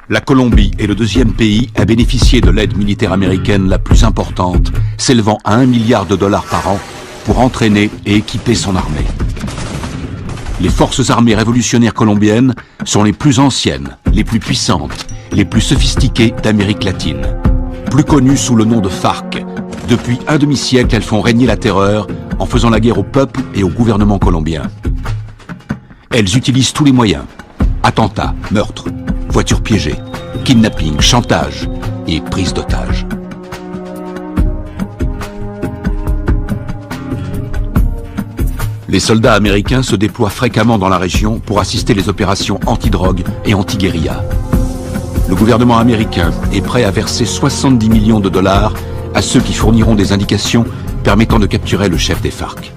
La Colombie est le deuxième pays à bénéficier de l'aide militaire américaine la plus importante, s'élevant à 1 milliard de dollars par an pour entraîner et équiper son armée. Les forces armées révolutionnaires colombiennes sont les plus anciennes, les plus puissantes, les plus sophistiquées d'Amérique latine. Plus connues sous le nom de FARC, depuis un demi-siècle, elles font régner la terreur en faisant la guerre au peuple et au gouvernement colombien. Elles utilisent tous les moyens. Attentats, meurtres, voitures piégées, kidnapping, chantage et prise d'otages. Les soldats américains se déploient fréquemment dans la région pour assister les opérations anti-drogue et anti-guérilla. Le gouvernement américain est prêt à verser 70 millions de dollars à ceux qui fourniront des indications permettant de capturer le chef des FARC.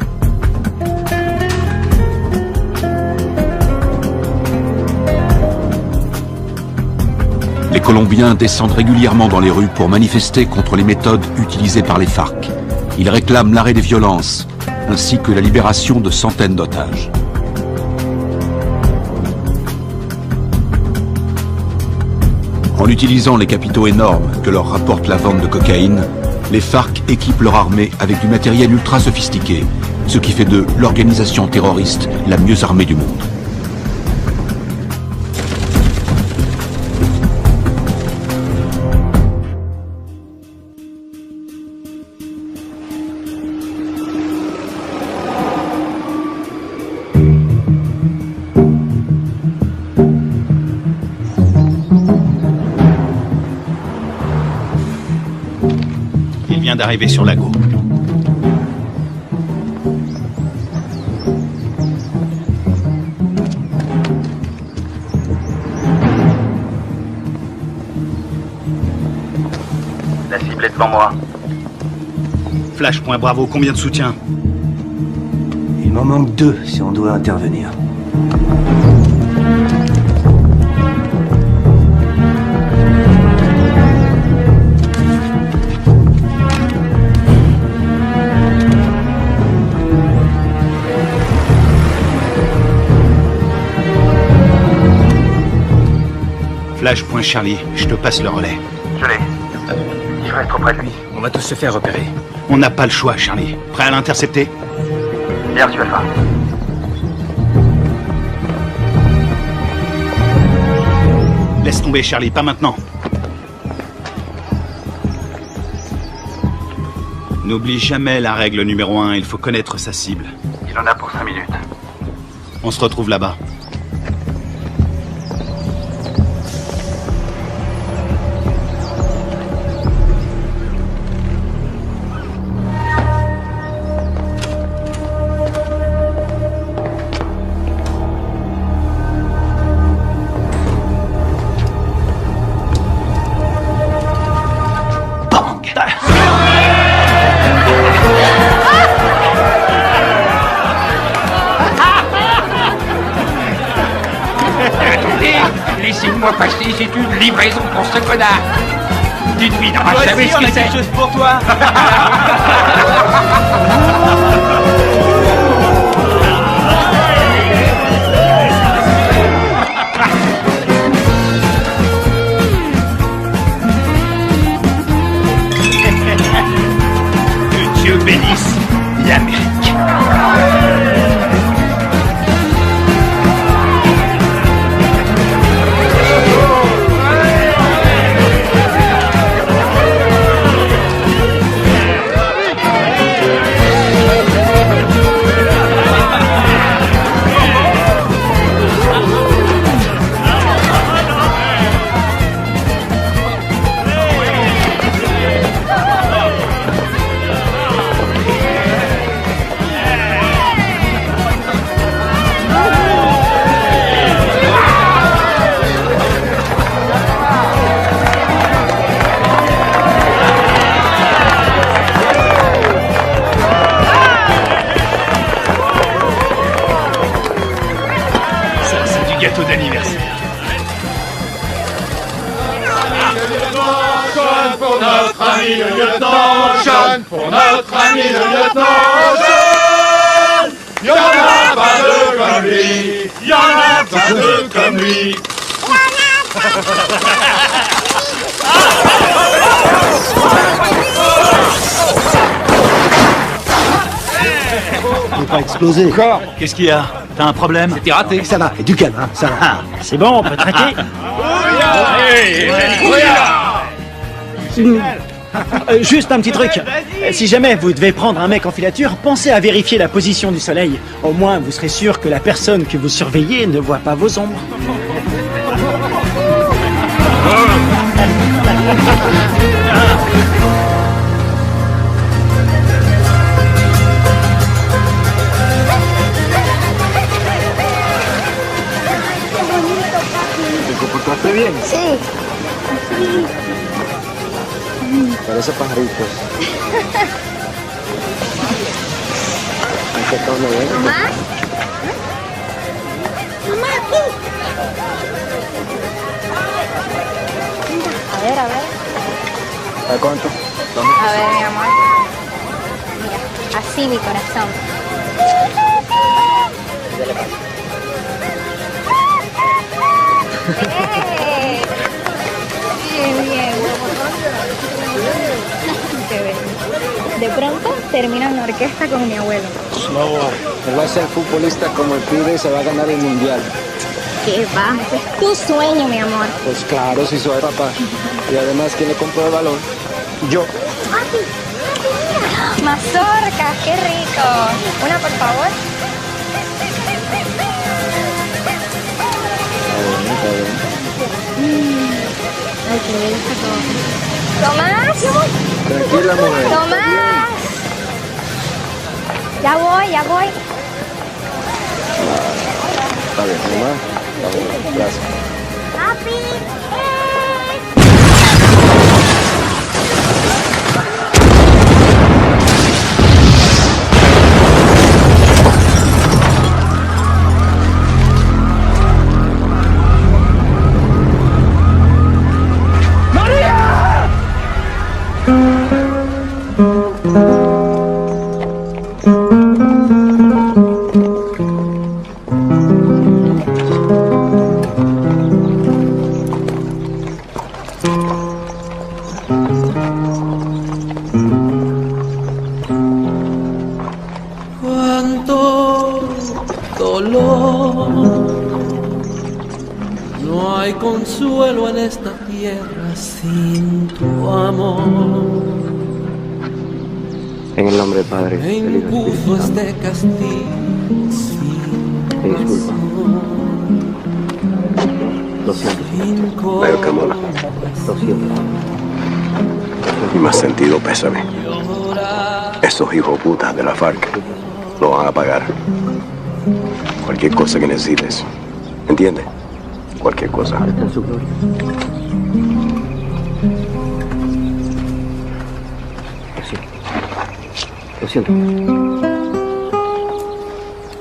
Les Colombiens descendent régulièrement dans les rues pour manifester contre les méthodes utilisées par les FARC. Ils réclament l'arrêt des violences, ainsi que la libération de centaines d'otages. En utilisant les capitaux énormes que leur rapporte la vente de cocaïne, les FARC équipent leur armée avec du matériel ultra sophistiqué, ce qui fait d'eux l'organisation terroriste la mieux armée du monde. D'arriver sur Lago. La cible est devant moi. Flash, point Bravo, combien de soutien? Il m'en manque 2 si on doit intervenir. Flash, point Charlie, je te passe le relais. Je l'ai. Il faut être auprès de lui. On va tous se faire repérer. On n'a pas le choix, Charlie. Prêt à l'intercepter? Bien reçu, Alpha. Laisse tomber, Charlie, pas maintenant. N'oublie jamais la règle numéro 1, il faut connaître sa cible. Il en a pour 5 minutes. On se retrouve là-bas. Laissez-moi passer, c'est une livraison pour ce connard. Tu ne devineras jamais ce que c'est. Chose pour toi. Que Dieu bénisse l'Amérique. Gâteau d'anniversaire. Jeune pour notre ami le lieutenant, jeune pour notre ami le lieutenant, jeune. Y'en a pas deux comme lui, y'en a pas deux comme lui. Il n'est pas explosé. Encore? Qu'est-ce qu'il y a? T'as un problème? C'était raté. Ça va, et du calme, hein, ça va. Ah, c'est bon, on peut traquer. Juste un petit truc. Si jamais vous devez prendre un mec en filature, pensez à vérifier la position du soleil. Au moins, vous serez sûr que la personne que vous surveillez ne voit pas vos ombres. ¿Te comportaste bien? Sí. Parece pajaritos. ¿Qué tal, no? ¿Mamá? Mamá, aquí. A ver. ¿A cuánto? A ver, mi amor. Mira, así mi corazón. ¡Eh! Bien, bien. Qué bello. De pronto termino en la orquesta con mi abuelo. No, él va a ser futbolista como el pibe y se va a ganar el mundial. ¿Qué va? Ese es tu sueño, mi amor. Pues claro, si soy papá. Y además, ¿quién le compró el balón? Yo. Mazorcas, qué rico. Una, por favor. Está bien. Ay, qué bello está todo. ¡Tomás! Tranquila, mujer. ¡Tomás! Ya voy, ya voy. Está bien, mamá. Está bien, gracias. ¡Papi! Cuánto dolor, no hay consuelo en esta tierra sin tu amor. En el nombre del Padre, Me del Hijo y del impuso Espíritu Santo. este castigo sin Te disculpa. Lo siento. sin Veo que mola. Lo siento. Y más sentido pésame. Esos hijos putas de la FARC lo van a pagar. Cualquier cosa que necesites. ¿Entiendes? Cualquier cosa. Está en su gloria. Lo siento.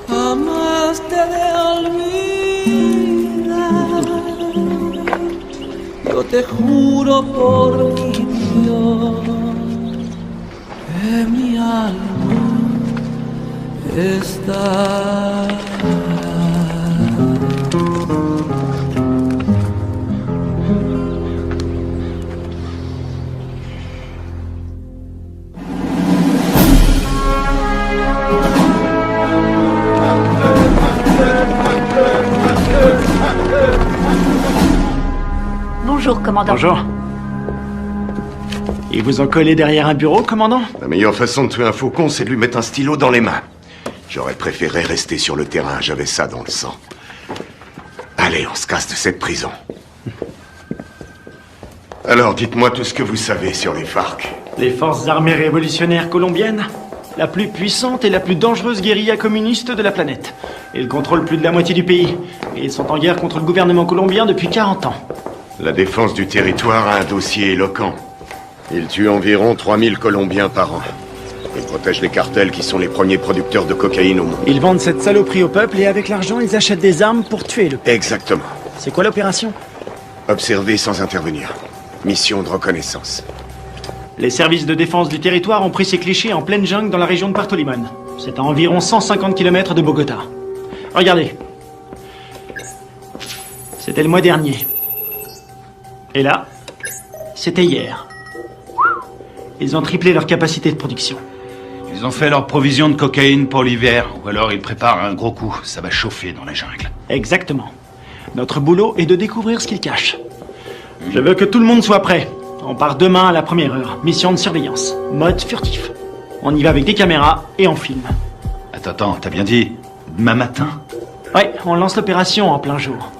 jamás te de olvidar. Yo te juro por mi Dios que mi alma está. Bonjour, commandant. Bonjour. Ils vous ont collé derrière un bureau, commandant? La meilleure façon de tuer un faucon, c'est de lui mettre un stylo dans les mains. J'aurais préféré rester sur le terrain, j'avais ça dans le sang. Allez, on se casse de cette prison. Alors, dites-moi tout ce que vous savez sur les FARC. Les forces armées révolutionnaires colombiennes, la plus puissante et la plus dangereuse guérilla communiste de la planète. Ils contrôlent plus de la moitié du pays. Et ils sont en guerre contre le gouvernement colombien depuis 40 ans. La défense du territoire a un dossier éloquent. Ils tuent environ 3000 Colombiens par an. Ils protègent les cartels qui sont les premiers producteurs de cocaïne au monde. Ils vendent cette saloperie au peuple et avec l'argent, ils achètent des armes pour tuer le peuple. Exactement. C'est quoi l'opération? Observer sans intervenir. Mission de reconnaissance. Les services de défense du territoire ont pris ces clichés en pleine jungle dans la région de Puerto Limón. C'est à environ 150 km de Bogota. Regardez. C'était le mois dernier. Et là, c'était hier. Ils ont triplé leur capacité de production. Ils ont fait leur provision de cocaïne pour l'hiver, ou alors ils préparent un gros coup. Ça va chauffer dans la jungle. Exactement. Notre boulot est de découvrir ce qu'ils cachent. Je veux que tout le monde soit prêt. On part demain à la première heure. Mission de surveillance. Mode furtif. On y va avec des caméras et on filme. Attends, t'as bien dit demain matin? Ouais, on lance l'opération en plein jour.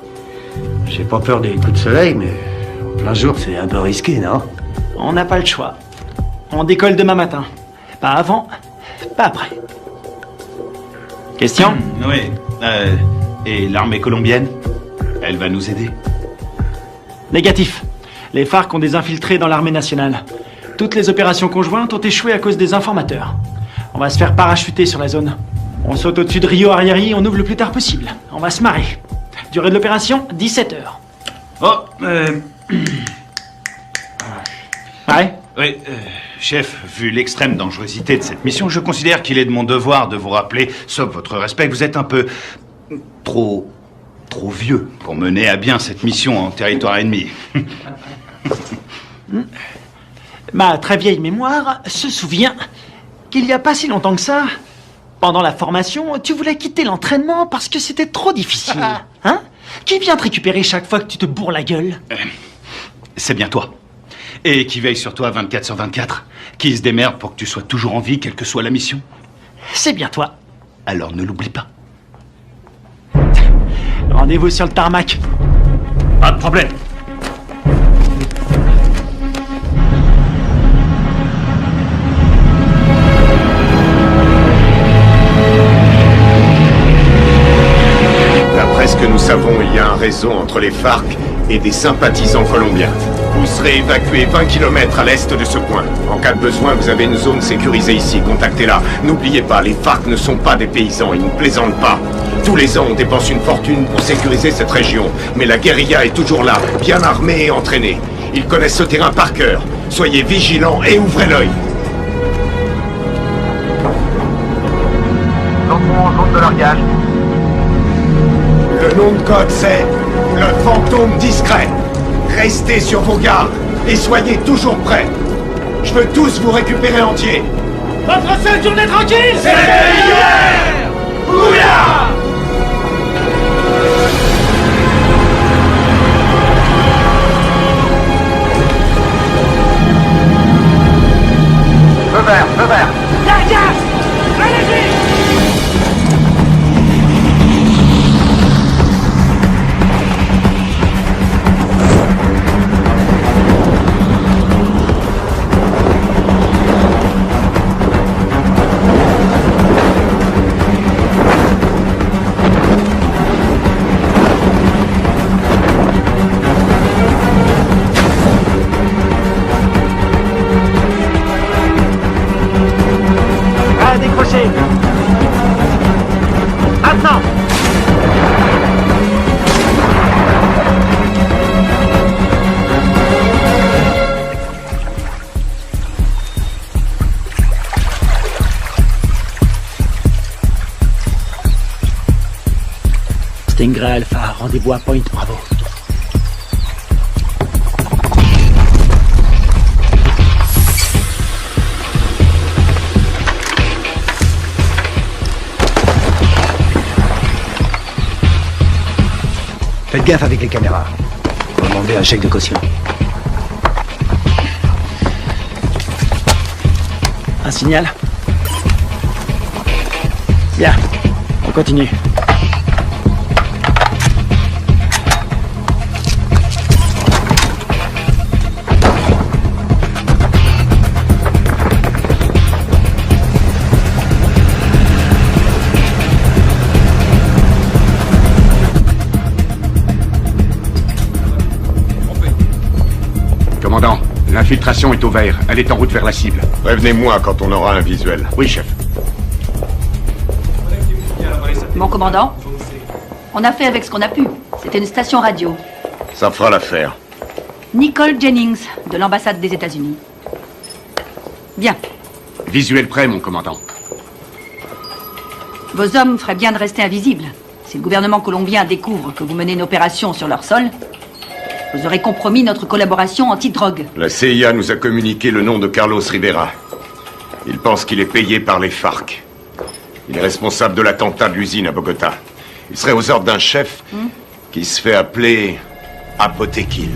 J'ai pas peur des coups de soleil, mais en plein jour, c'est un peu risqué, non? On n'a pas le choix. On décolle demain matin. Pas avant, pas après. Question? Oui. Et l'armée colombienne? Elle va nous aider? Négatif. Les FARC ont des infiltrés dans l'armée nationale. Toutes les opérations conjointes ont échoué à cause des informateurs. On va se faire parachuter sur la zone. On saute au-dessus de Rio Arrieri, on ouvre le plus tard possible. On va se marrer. Durée de l'opération, 17 heures. Oh, Ouais? Oui, chef, vu l'extrême dangerosité de cette mission, je considère qu'il est de mon devoir de vous rappeler, sauf votre respect, que vous êtes un peu trop vieux pour mener à bien cette mission en territoire ennemi. Ma très vieille mémoire se souvient qu'il n'y a pas si longtemps que ça, pendant la formation, tu voulais quitter l'entraînement parce que c'était trop difficile. Hein? Qui vient te récupérer chaque fois que tu te bourres la gueule? C'est bien toi. Et qui veille sur toi 24/24. Qui se démerde pour que tu sois toujours en vie, quelle que soit la mission. C'est bien toi. Alors ne l'oublie pas. Rendez-vous sur le tarmac. Pas de problème. D'après ce que nous savons, il y a un réseau entre les FARC et des sympathisants colombiens. Vous serez évacué 20 km à l'est de ce point. En cas de besoin, vous avez une zone sécurisée ici. Contactez-la. N'oubliez pas, les FARC ne sont pas des paysans. Ils ne plaisantent pas. Tous les ans, on dépense une fortune pour sécuriser cette région. Mais la guérilla est toujours là, bien armée et entraînée. Ils connaissent ce terrain par cœur. Soyez vigilants et ouvrez l'œil. Entrons en zone de largage. Le nom de code, c'est le fantôme discret. Restez sur vos gardes et soyez toujours prêts. Je veux tous vous récupérer entiers. Votre seule journée tranquille, C'était hier. Bouillard. Feu vert, feu vert. Largage! Allez-y! À décrocher. Maintenant. Stingray Alpha, rendez-vous à Point Bravo. Faites gaffe avec les caméras. Demandez un chèque de caution. Un signal? Bien, on continue. Commandant, l'infiltration est au vert. Elle est en route vers la cible. Prévenez-moi quand on aura un visuel. Oui, chef. Mon commandant, on a fait avec ce qu'on a pu. C'était une station radio. Ça fera l'affaire. Nicole Jennings, de l'ambassade des États-Unis. Bien. Visuel prêt, mon commandant. Vos hommes feraient bien de rester invisibles. Si le gouvernement colombien découvre que vous menez une opération sur leur sol, Vous aurez compromis notre collaboration anti-drogue. La CIA nous a communiqué le nom de Carlos Rivera. Il pense qu'il est payé par les FARC. Il est responsable de l'attentat de l'usine à Bogota. Il serait aux ordres d'un chef qui se fait appeler Apotekil.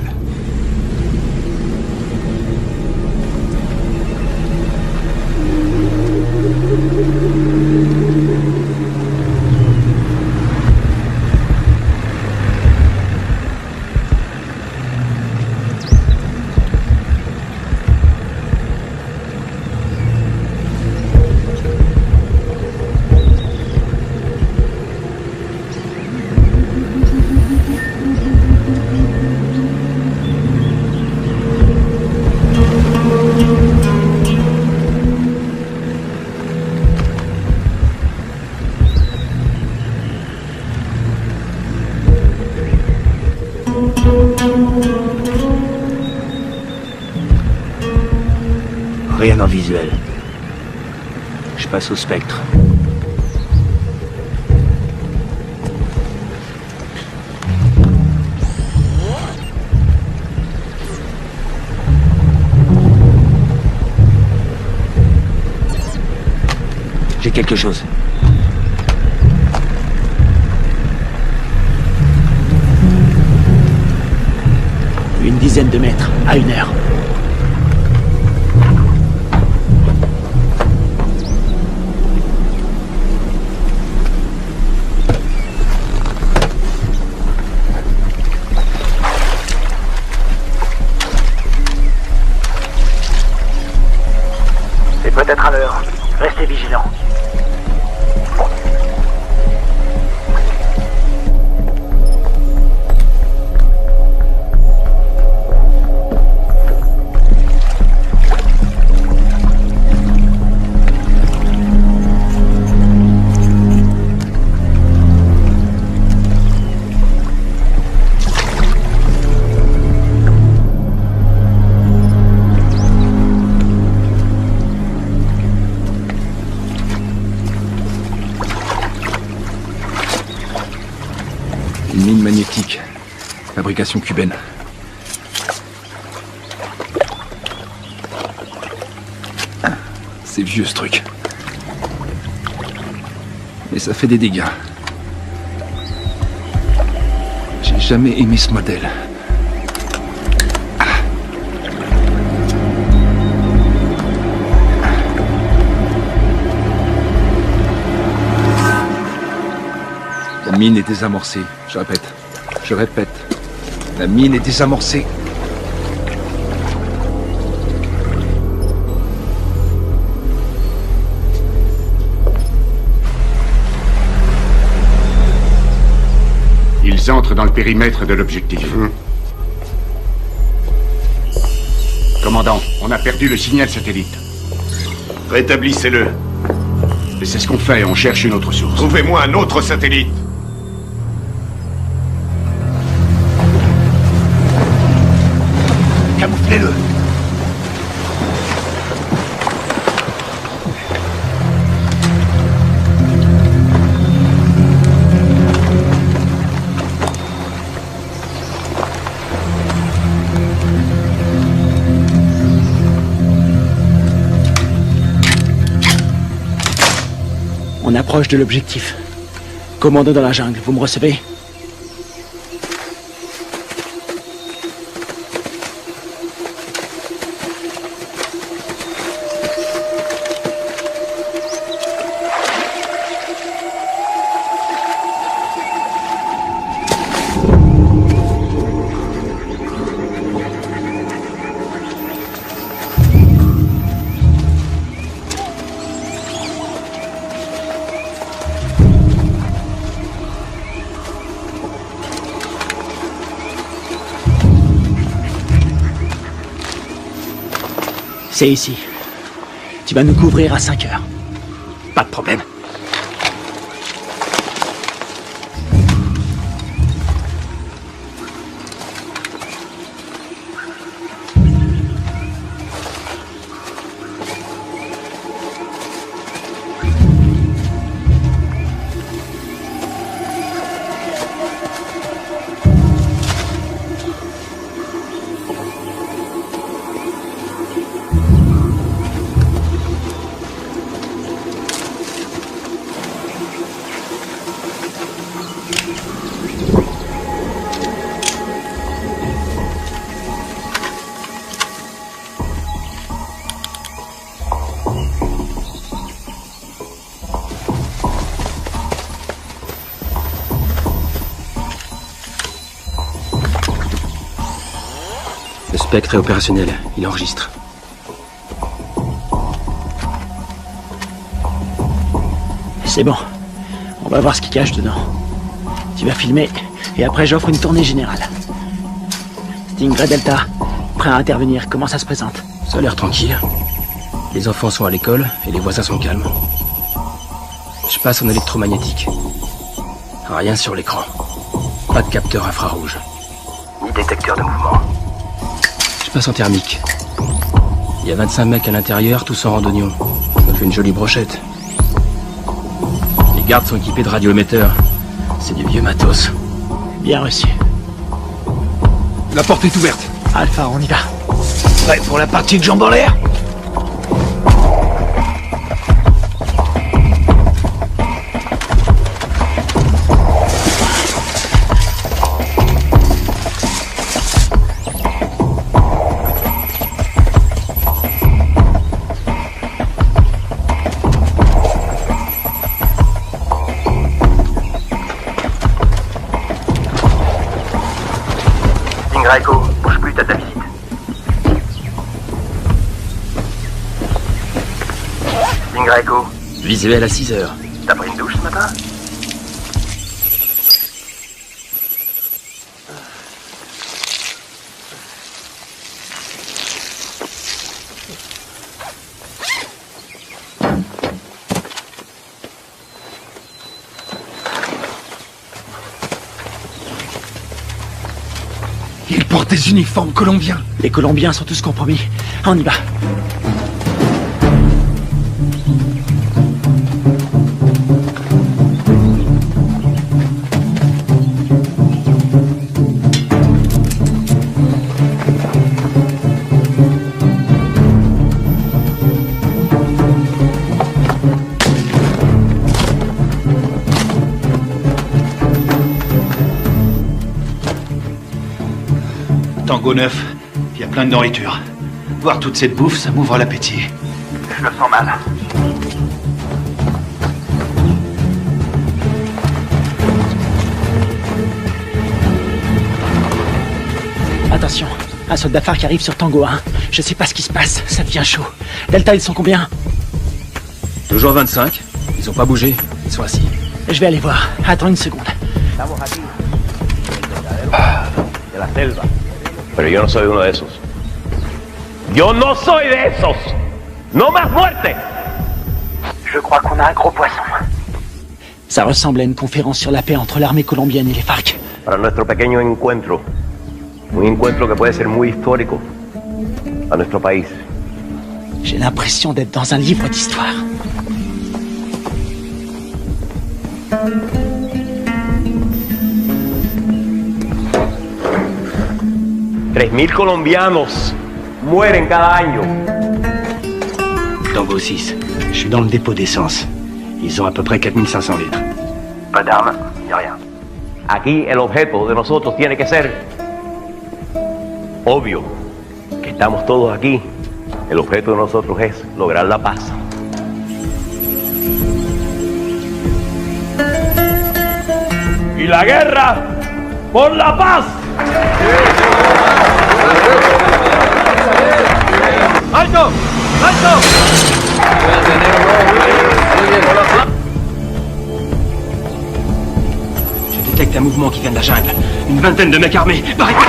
Rien en visuel. Je passe au spectre. J'ai quelque chose. Une dizaine de mètres, à 1 heure. C'est peut-être à l'heure. Restez vigilants. Une mine magnétique. Fabrication cubaine. C'est vieux ce truc. Mais ça fait des dégâts. J'ai jamais aimé ce modèle. La mine est désamorcée. Je répète. La mine est désamorcée. Ils entrent dans le périmètre de l'objectif. Commandant, on a perdu le signal satellite. Rétablissez-le. Et c'est ce qu'on fait, on cherche une autre source. Trouvez-moi un autre satellite. Camouflez-le. On approche de l'objectif. Commando dans la jungle, vous me recevez? C'est ici. Tu vas nous couvrir à 5 heures. Pas de problème. Le spectre est opérationnel, il enregistre. C'est bon. On va voir ce qu'il cache dedans. Tu vas filmer, et après j'offre une tournée générale. Stingray Delta, prêt à intervenir, comment ça se présente? Ça a l'air tranquille. Les enfants sont à l'école, et les voisins sont calmes. Je passe en électromagnétique. Rien sur l'écran. Pas de capteur infrarouge. Ni détecteur de mouvement. Je passe en thermique. Il y a 25 mecs à l'intérieur, tous en randonnion. Ça fait une jolie brochette. Les gardes sont équipés de radioémetteurs. C'est du vieux matos. Bien reçu. La porte est ouverte. Alpha, on y va. Prêt pour la partie de jambes en l'air? Echo, bouge plus, t'as ta visite. Echo. Visuel à 6 heures. T'as pris une douche ce matin? Ils portent des uniformes colombiens. Les Colombiens sont tous compromis. On y va. Tango 9, il y a plein de nourriture. Voir toute cette bouffe, ça m'ouvre l'appétit. Je me sens mal. Attention, un soldat phare qui arrive sur Tango 1. Je sais pas ce qui se passe, ça devient chaud. Delta, ils sont combien? Toujours 25. Ils ont pas bougé. Ils sont assis. Je vais aller voir. Attends une seconde. De la selva. Pero yo no soy uno de esos. Yo no soy de esos. No más muerte. Je crois qu'on a un gros poisson. Ça ressemble à une conférence sur la paix entre l'armée colombienne et les FARC. Para nuestro pequeño encuentro. Un encuentro que puede ser muy histórico a nuestro país. J'ai l'impression d'être dans un livre d'histoire. $3,000 colombianos mueren cada año. Tango 6. Je suis dans le dépôt d'essence. Ils ont à peu près 4500 litres. Pas d'armes, y a rien. Aquí el objeto de nosotros tiene que ser obvio. Que estamos todos aquí. El objeto de nosotros es lograr la paz. Y la guerra por la paz. ¡Alto! ¡Alto! Je détecte un mouvement qui vient de la jungle. Une vingtaine de mecs armés. Barricade!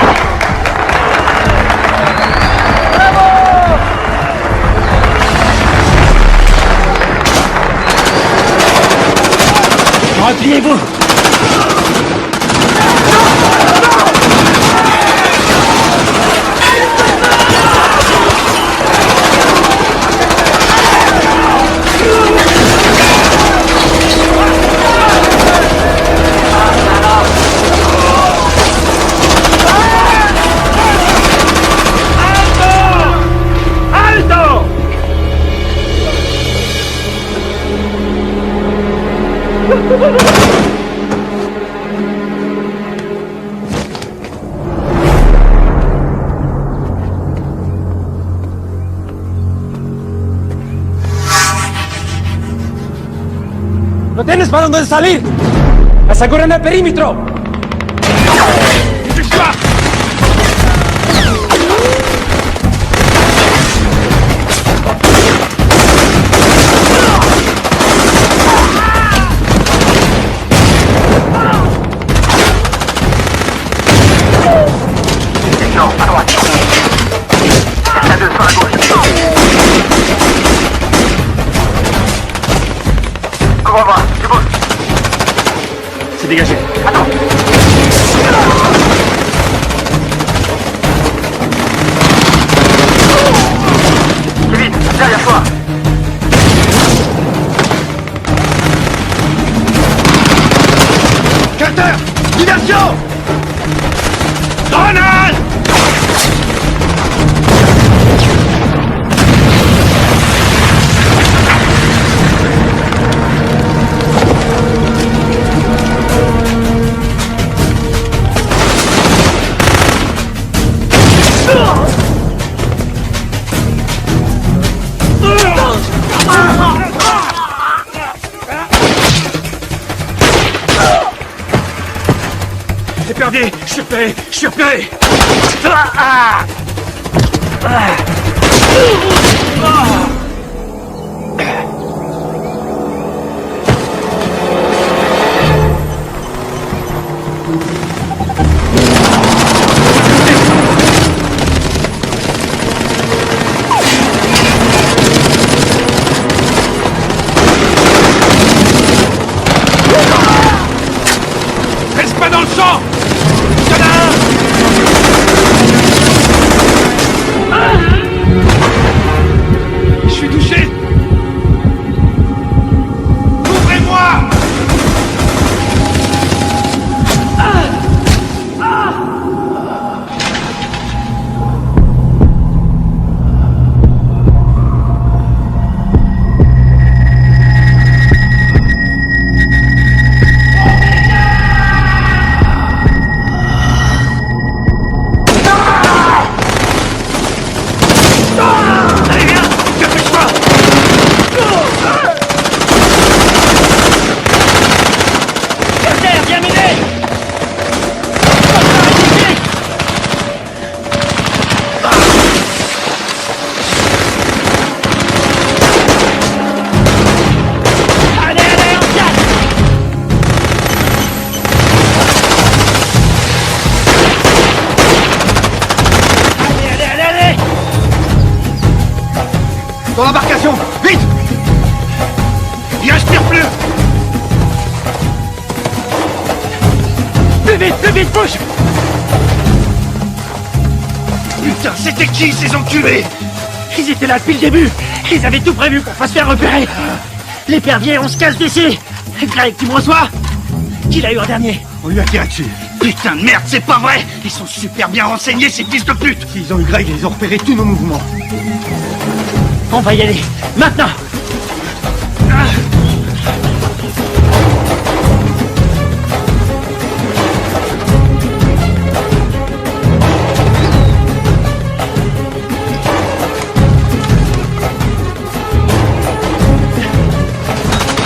Repliez-vous! ¡No tienes para dónde salir! ¡Aseguren el perímetro! Regardez, je suis repéré. Reste pas dans le champ. Il y en a un. Je suis touché. Ouvrez-moi. Allez, viens. Dépêche-toi. Terre, bien miné. Allez, allez, on casse. Allez, allez, allez, allez. Dans l'embarcation. Vite. Il respire plus. Plus vite, bouge. Putain, c'était qui ces enculés? Ils étaient là depuis le début. Ils avaient tout prévu pour pas se faire repérer. L'épervier, on se casse d'ici. Greg, tu me reçois? Qui l'a eu en dernier? On lui a tiré dessus. Putain de merde, c'est pas vrai. Ils sont super bien renseignés, ces fils de pute. S'ils ont eu Greg, ils ont repéré tous nos mouvements. On va y aller, maintenant.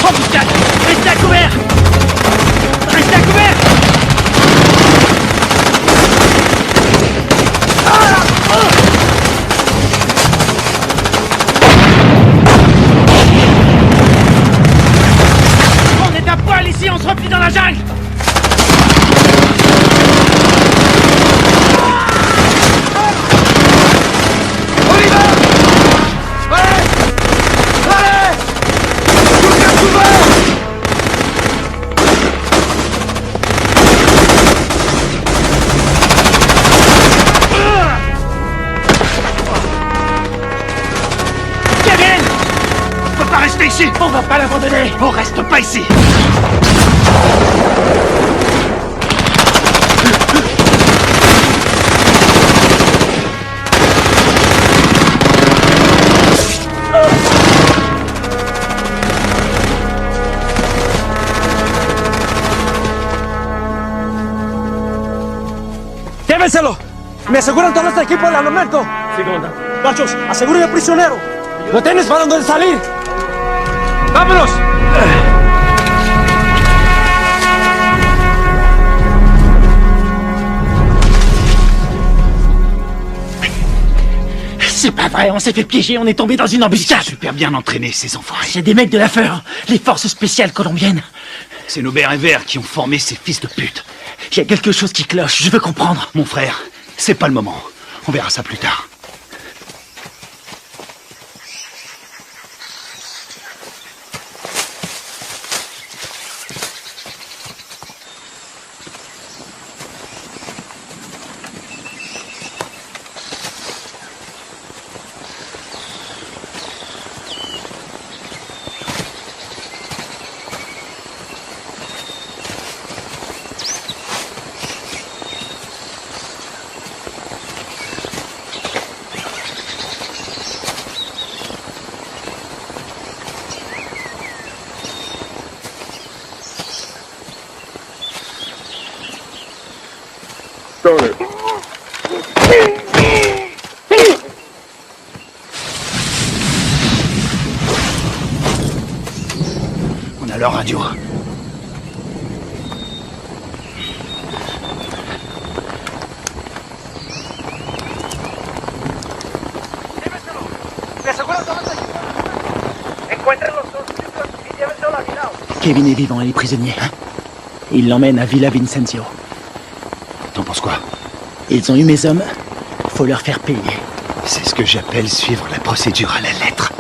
Embuscade. Restez à couvert. Restez à couvert. On est à poil ici, on se replie dans la jungle. On y va. Allez. Allez. Tout à couvert. Kevin! On peut pas rester ici! On va pas l'abandonner! On reste pas ici! ¡Llévenselo! ¿Me aseguran todo este equipo del armamento? Sí, comandante. Gachos, aseguren al prisionero. ¿Lo tienes para dónde salir? ¡Vámonos! C'est pas vrai, on s'est fait piéger, on est tombé dans une embuscade. Super bien entraînés, ces enfoirés. C'est des mecs de la FEUR, les forces spéciales colombiennes. C'est nos bérets verts qui ont formé ces fils de pute. Il y a quelque chose qui cloche, je veux comprendre. Mon frère, c'est pas le moment. On verra ça plus tard. On a leur radio. Me aseguran todos los equipos. Encuentren los dos chicos y llévense a Aguinaldo. Kevin est vivant et est prisonnier. Ils l'emmènent à Villa Vicencio. T'en penses quoi? Ils ont eu mes hommes. Faut leur faire payer. C'est ce que j'appelle suivre la procédure à la lettre.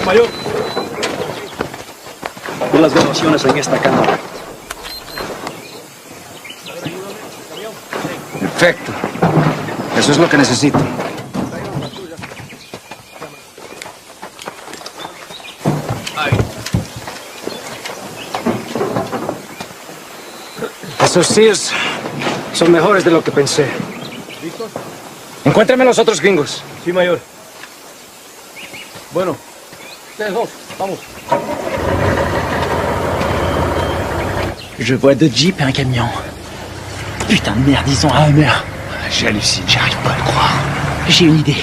Mayor, ve las donaciones en esta cámara. Perfecto. Eso es lo que necesito. Esos Sears son mejores de lo que pensé. Encuéntrame a los otros gringos. Sí, mayor. Bueno, ustedes dos, vamos. Je vois deux jeeps et un camion. Putain de merde, ils ont un Hummer. J'hallucine, j'arrive pas à le croire. J'ai une idée.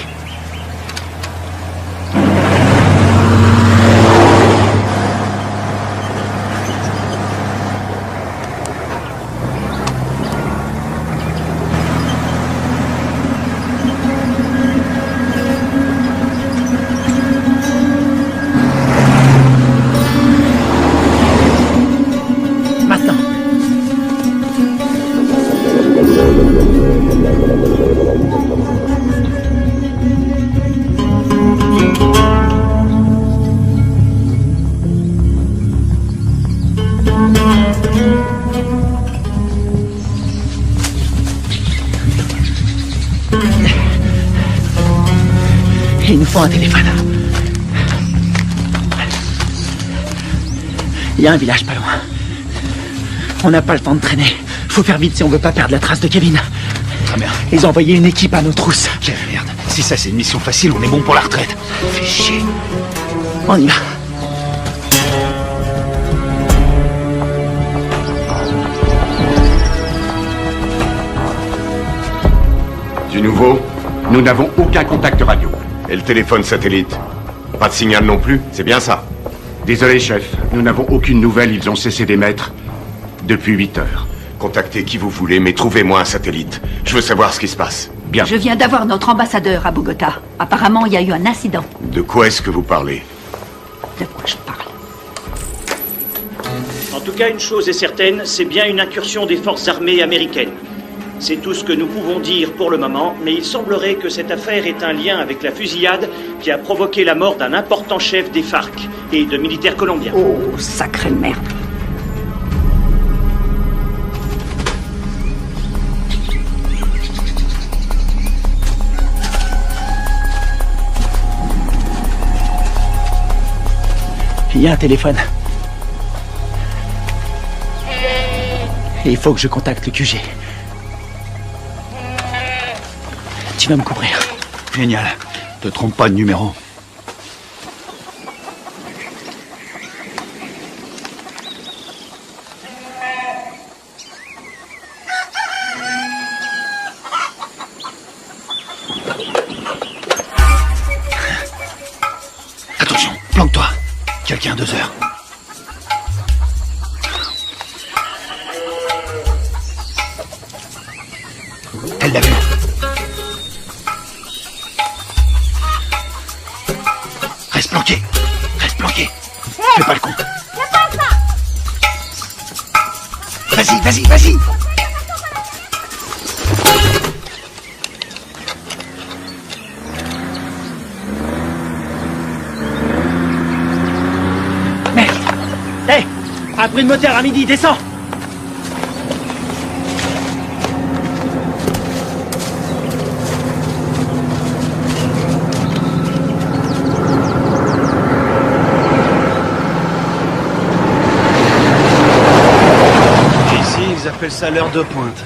Il nous faut un téléphone. Il y a un village pas loin. On n'a pas le temps de traîner. Faut faire vite si on veut pas perdre la trace de Kevin. Très bien. Ils ont envoyé une équipe à nos trousses. Quelle merde. Si ça c'est une mission facile, on est bon pour la retraite. Fais chier. On y va. Du nouveau, nous n'avons aucun contact radio. Et le téléphone satellite? Pas de signal non plus, c'est bien ça? Désolé, chef. Nous n'avons aucune nouvelle. Ils ont cessé d'émettre depuis 8 heures. Contactez qui vous voulez, mais trouvez-moi un satellite. Je veux savoir ce qui se passe. Bien. Je viens d'avoir notre ambassadeur à Bogota. Apparemment, il y a eu un incident. De quoi est-ce que vous parlez? De quoi je parle? En tout cas, une chose est certaine, c'est bien une incursion des forces armées américaines. C'est tout ce que nous pouvons dire pour le moment, mais il semblerait que cette affaire ait un lien avec la fusillade qui a provoqué la mort d'un important chef des FARC et de militaires colombiens. Oh, sacrée merde. Il y a un téléphone. Et il faut que je contacte le QG. Tu vas me couvrir. Génial. Te trompe pas de numéro. Attention, planque-toi. Quelqu'un à 2 heures. Elle l'a vu. Reste planqué. Reste planqué. Fais pas le con. Vas-y, vas-y, vas-y. Merde. Hé, un bruit de moteur à midi, descends. Ils appellent ça l'heure de pointe.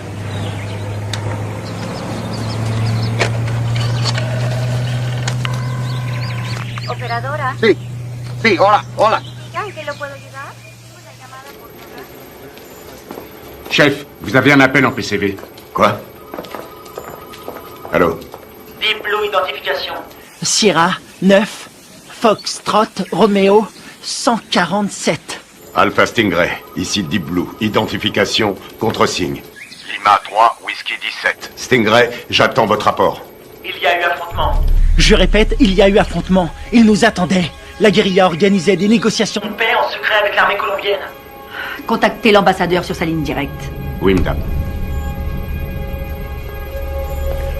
Operadora. Sí, sí, hola, hola. ¿En qué lo puedo ayudar? Chef, vous avez un appel en PCV. Quoi? Allô? Deep Blue Identification. Sierra, 9, Foxtrot, Romeo, 147. Alpha Stingray, ici Deep Blue. Identification, contre-signe. Lima 3, Whisky 17. Stingray, j'attends votre rapport. Il y a eu affrontement. Je répète, il y a eu affrontement. Ils nous attendaient. La guérilla organisait des négociations de paix en secret avec l'armée colombienne. Contactez l'ambassadeur sur sa ligne directe. Oui, madame.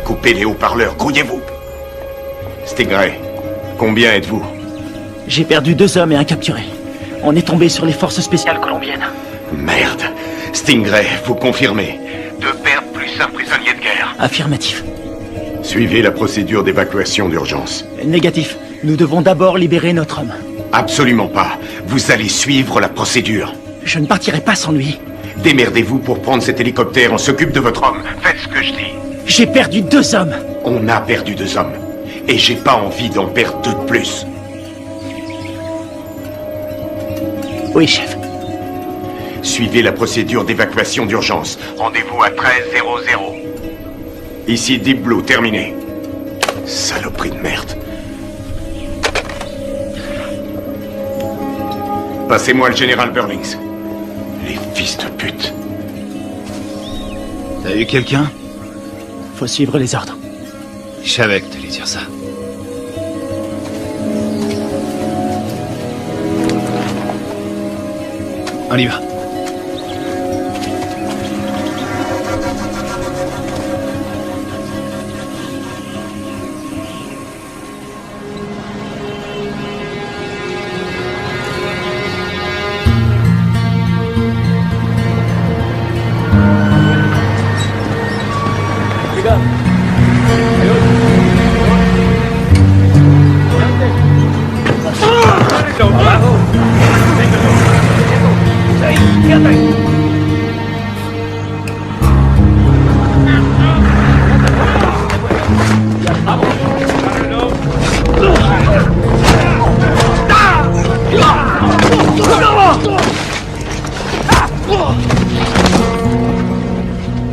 Coupez les haut-parleurs, grouillez-vous. Stingray, combien êtes-vous? J'ai perdu 2 hommes et un capturé. On est tombé sur les forces spéciales colombiennes. Merde. Stingray, vous confirmez? 2 pertes plus un prisonnier de guerre. Affirmatif. Suivez la procédure d'évacuation d'urgence. Négatif. Nous devons d'abord libérer notre homme. Absolument pas. Vous allez suivre la procédure. Je ne partirai pas sans lui. Démerdez-vous pour prendre cet hélicoptère. On s'occupe de votre homme. Faites ce que je dis. J'ai perdu 2 hommes. On a perdu 2 hommes. Et j'ai pas envie d'en perdre 2 de plus. Oui, chef. Suivez la procédure d'évacuation d'urgence. Rendez-vous à 13:00. Ici Deep Blue, terminé. Saloperie de merde. Passez-moi le général Burlings. Les fils de pute. T'as eu quelqu'un? Faut suivre les ordres. Je savais que t'allais dire ça. On y va.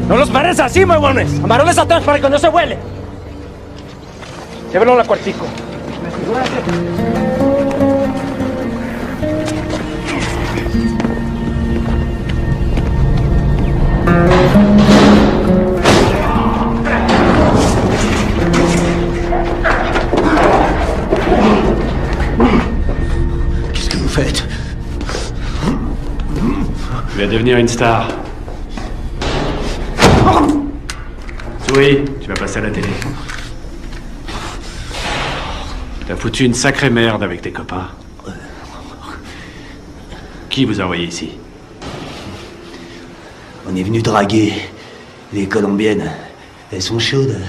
¡No los pares así, huevones! ¡Amarones atrás para que no se vuele! Llévenlo a la cuartico. Qu'est-ce que vous faites? Tu vas devenir une star. Souris, tu vas passer à la télé. T'as foutu une sacrée merde avec tes copains. Qui vous a envoyé ici? On est venu draguer les Colombiennes. Elles sont chaudes.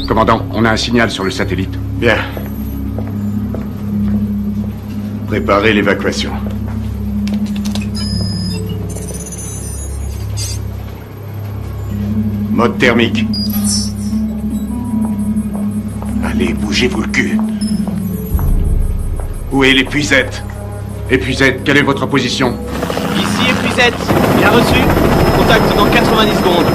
Commandant, on a un signal sur le satellite. Bien. Préparez l'évacuation. Mode thermique. Allez, bougez-vous le cul. Où est l'épuisette? Épuisette, quelle est votre position? Ici épuisette. Bien reçu. Contact dans 90 secondes.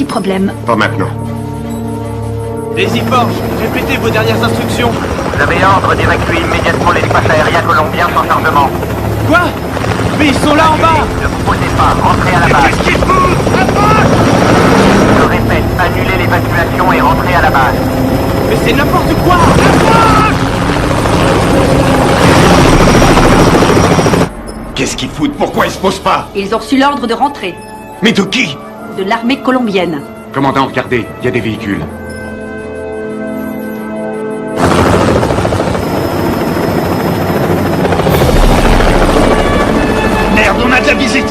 Problème. Pas maintenant. Daisy Forge, répétez vos dernières instructions. Vous avez ordre d'évacuer immédiatement l'espace aérien colombien sans charbonnement. Quoi? Mais ils sont Qu'est-ce qu'ils foutent? Pourquoi ils se posent pas? Ils ont reçu l'ordre de rentrer. Mais de qui? De l'armée colombienne. Commandant, regardez, il y a des véhicules. Merde, on a de la visite!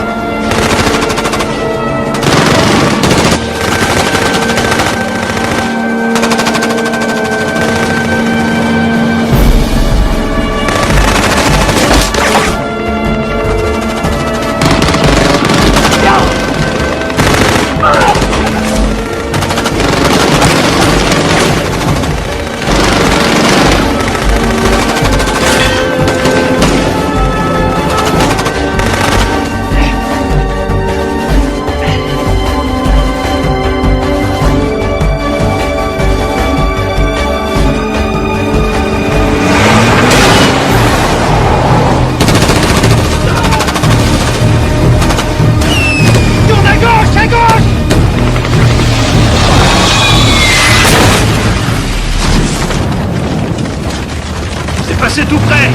C'est tout près.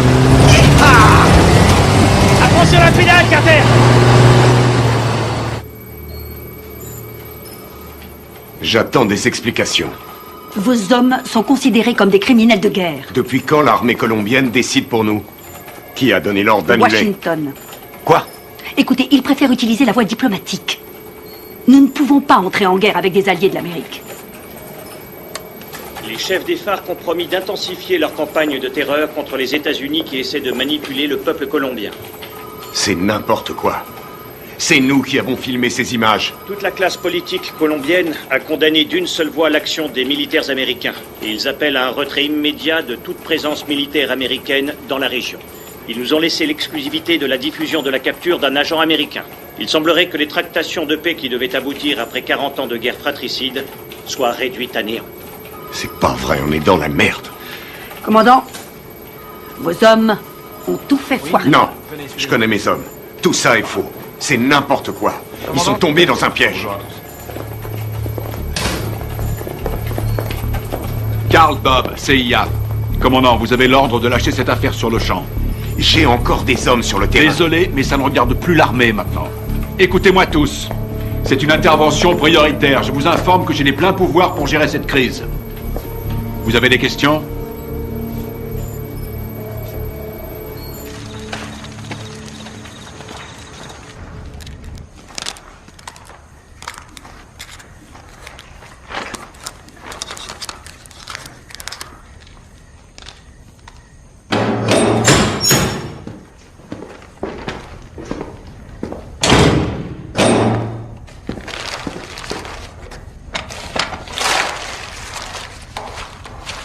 Ah! Apprends sur la pédale, Carter. J'attends des explications. Vos hommes sont considérés comme des criminels de guerre. Depuis quand l'armée colombienne décide pour nous? Qui a donné l'ordre d'annuler? Washington. Quoi? Écoutez, ils préfèrent utiliser la voie diplomatique. Nous ne pouvons pas entrer en guerre avec des alliés de l'Amérique. Les chefs des FARC ont promis d'intensifier leur campagne de terreur contre les États-Unis qui essaient de manipuler le peuple colombien. C'est n'importe quoi. C'est nous qui avons filmé ces images. Toute la classe politique colombienne a condamné d'une seule voix l'action des militaires américains. Et ils appellent à un retrait immédiat de toute présence militaire américaine dans la région. Ils nous ont laissé l'exclusivité de la diffusion de la capture d'un agent américain. Il semblerait que les tractations de paix qui devaient aboutir après 40 ans de guerre fratricide soient réduites à néant. C'est pas vrai, on est dans la merde. Commandant, vos hommes ont tout fait foirer. Non, je connais mes hommes. Tout ça est faux. C'est n'importe quoi. Ils sont tombés dans un piège. Karl Bob, CIA. Commandant, vous avez l'ordre de lâcher cette affaire sur le champ. J'ai encore des hommes sur le terrain. Désolé, mais ça ne regarde plus l'armée maintenant. Écoutez-moi tous. C'est une intervention prioritaire. Je vous informe que j'ai les pleins pouvoirs pour gérer cette crise. Vous avez des questions?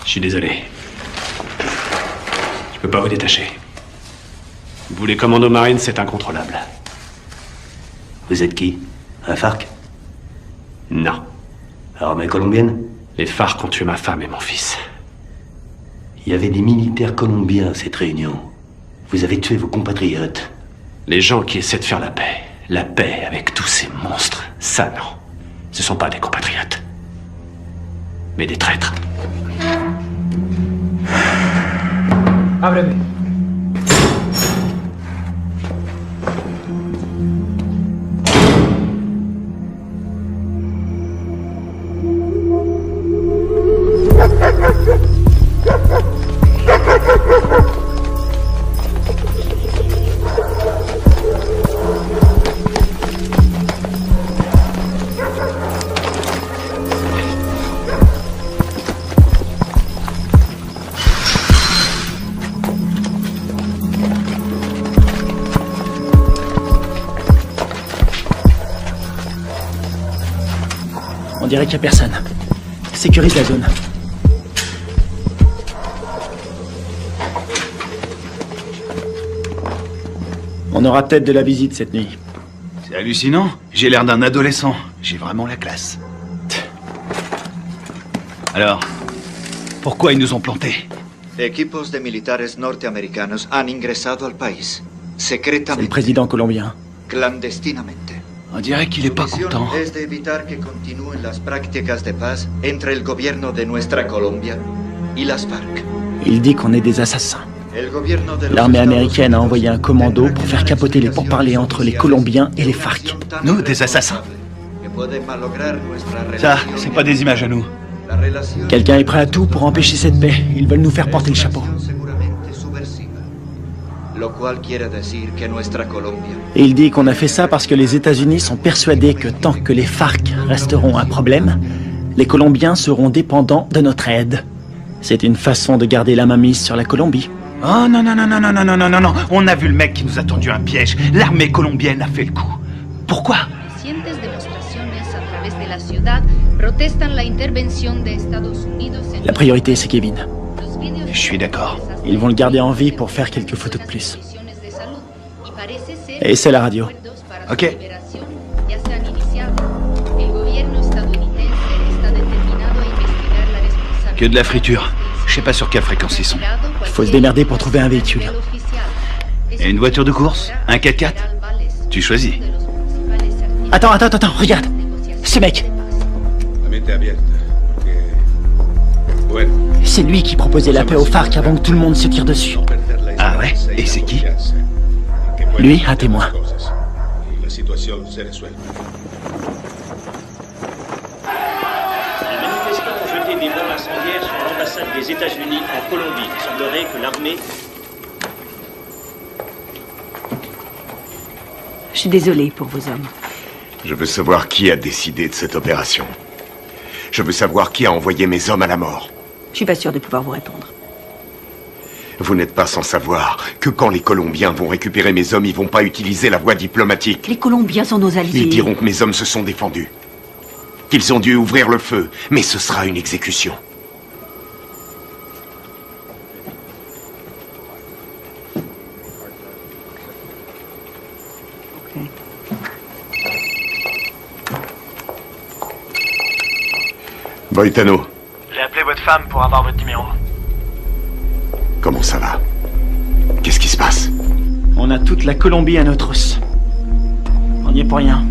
Je suis désolé. Je peux pas vous détacher. Vous, les commandos marines, c'est incontrôlable. Vous êtes qui? Un FARC? Non. Armée colombienne? Les FARC ont tué ma femme et mon fils. Il y avait des militaires colombiens à cette réunion. Vous avez tué vos compatriotes. Les gens qui essaient de faire la paix avec tous ces monstres, ça non. Ce sont pas des compatriotes. Mais des traîtres. Ábreme. On dirait qu'il n'y a personne. Sécurise la zone. On aura peut-être de la visite cette nuit. C'est hallucinant. J'ai l'air d'un adolescent. J'ai vraiment la classe. Alors, pourquoi ils nous ont plantés? Equipos de militares norteamericanos han ingresado al país, secretamente. C'est le président colombien. Clandestinamente. On dirait qu'il est pas content. Su misión es de evitar que continúen las prácticas de paz entre el gobierno de nuestra Colombia y las FARC. Il dit qu'on est des assassins. L'armée américaine a envoyé un commando pour faire capoter les pourparlers entre les Colombiens et les FARC. Nous, des assassins? Ça, c'est pas des images à nous. Quelqu'un est prêt à tout pour empêcher cette paix. Ils veulent nous faire porter le chapeau. Et il dit qu'on a fait ça parce que les États-Unis sont persuadés que tant que les FARC resteront un problème, les Colombiens seront dépendants de notre aide. C'est une façon de garder la mainmise sur la Colombie. Oh non, non, non, non, non, non, non, non, non, non. On a vu le mec qui nous a tendu un piège. L'armée colombienne a fait le coup. Pourquoi? La priorité, c'est Kevin. Je suis d'accord. Ils vont le garder en vie pour faire quelques photos de plus. Et c'est la radio. Ok. Que de la friture. Je sais pas sur quelle fréquence ils sont. Il faut se démerder pour trouver un véhicule. Et une voiture de course? Un 4x4? Tu choisis. Attends, regarde. Ce mec. C'est lui qui proposait la paix aux FARC avant que tout le monde se tire dessus. Ah ouais? Et c'est qui? Lui, un témoin. Les manifestants ont jeté des bombes incendiaires sur l'ambassade des États-Unis en Colombie. Il semblerait que l'armée... Je suis désolée pour vos hommes. Je veux savoir qui a décidé de cette opération. Je veux savoir qui a envoyé mes hommes à la mort. Je suis pas sûre de pouvoir vous répondre. Vous n'êtes pas sans savoir que quand les Colombiens vont récupérer mes hommes, ils vont pas utiliser la voie diplomatique. Les Colombiens sont nos alliés. Ils diront que mes hommes se sont défendus. Qu'ils ont dû ouvrir le feu, mais ce sera une exécution. Boitano. J'ai appelé votre femme pour avoir votre numéro. Comment ça va? Qu'est-ce qui se passe? On a toute la Colombie à nos trousses. On n'y est pour rien.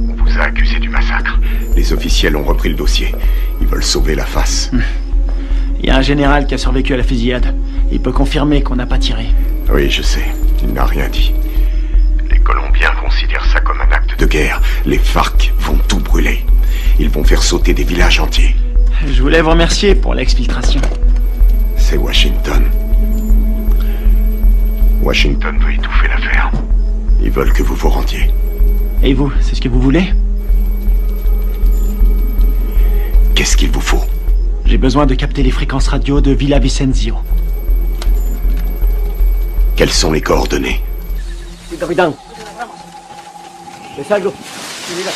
On vous a accusé du massacre. Les officiels ont repris le dossier. Ils veulent sauver la face. Il y a un général qui a survécu à la fusillade. Il peut confirmer qu'on n'a pas tiré. Oui, je sais. Il n'a rien dit. Les Colombiens considèrent ça comme un acte de guerre. Les FARC vont tout brûler. Ils vont faire sauter des villages entiers. Je voulais vous remercier pour l'exfiltration. C'est Washington. Washington veut étouffer l'affaire. Ils veulent que vous vous rendiez. Et vous, c'est ce que vous voulez? Qu'est-ce qu'il vous faut? J'ai besoin de capter les fréquences radio de Villa Vicencio. Quelles sont les coordonnées? Sí, capitán. ¿Ves algo? Sí, mira.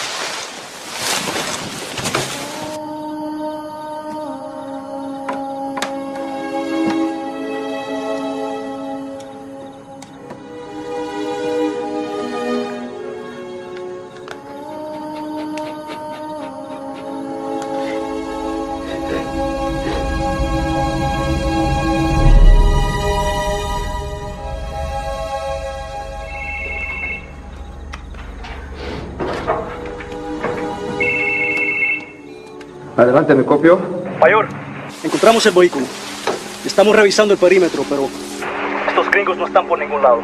Adelante, ¿me copio? Mayor, encontramos el vehículo. Estamos revisando el perímetro, pero estos gringos no están por ningún lado.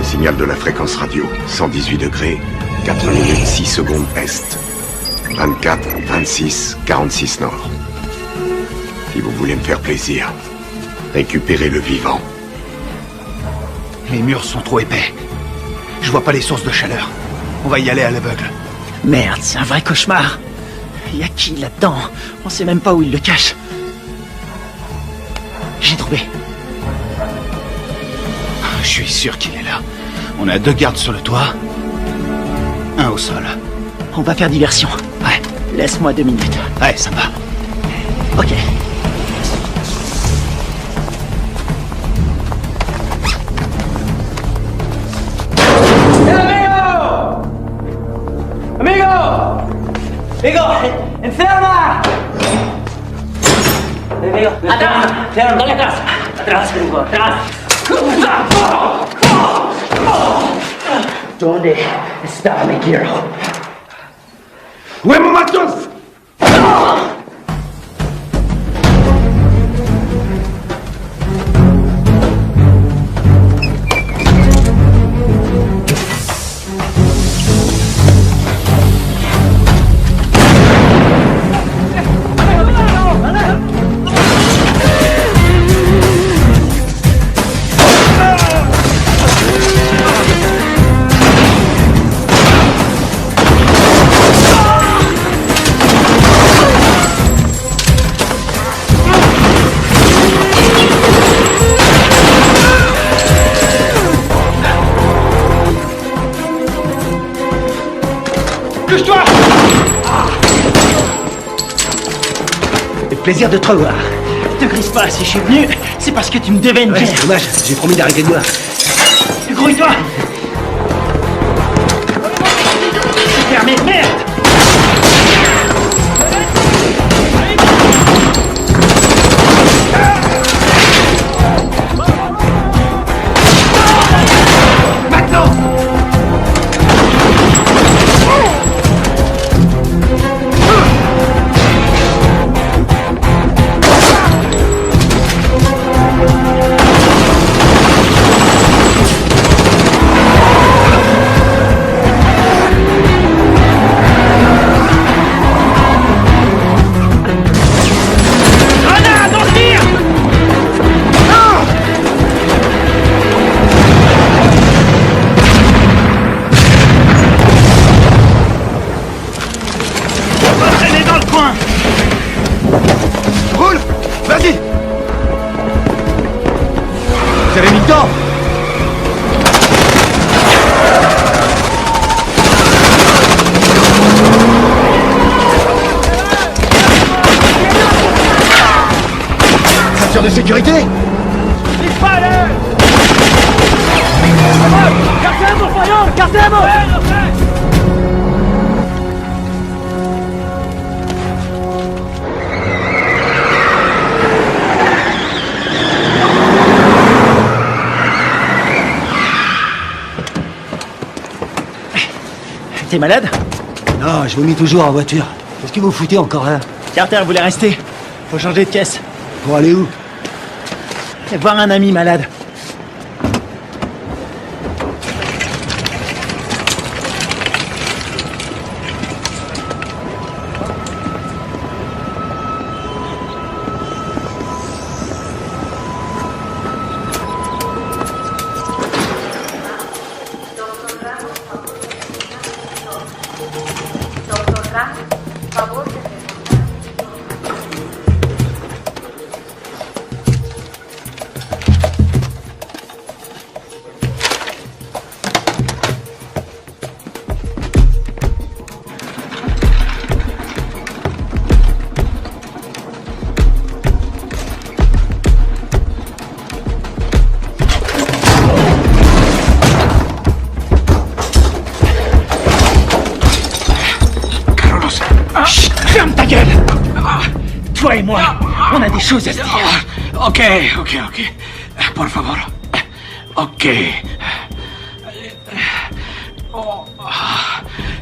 Signal de la fréquence radio, 118 degrés, 4 minutes 6 secondes est. 24, 26, 46 nord. Si vous voulez me faire plaisir, récupérez le vivant. Les murs sont trop épais. Je vois pas les sources de chaleur. On va y aller à l'aveugle. Merde, c'est un vrai cauchemar. Y a qui là-dedans? On sait même pas où il le cache. J'ai trouvé. Je suis sûr qu'il est là. On a 2 gardes sur le toit. 1 au sol. On va faire diversion. Ouais. Laisse-moi 2 minutes. Ouais, ça va. Ok. ¡Amigo! ¡Enferma! Amigo, atrás, dale atrás. Atrás, amigo, atrás. ¿Dónde está mi quiero? ¡Huevo matos! Plaisir de te revoir. Te grise pas, si je suis venu, c'est parce que tu me devais une pièce. C'est dommage, j'ai promis d'arrêter de boire. Grouille-toi. Fermé, merde. Vous avez mis le temps. Ceinture de sécurité. ¡Carcemos, señor! ¡Carcemos! T'es malade? Non, je vomis toujours en voiture. Qu'est-ce que vous foutez encore là? Carter voulait rester. Faut changer de caisse. Pour aller où? Voir un ami malade. Ferme ta gueule! Toi et moi, on a des choses à se dire. Ok. Por favor. Ok.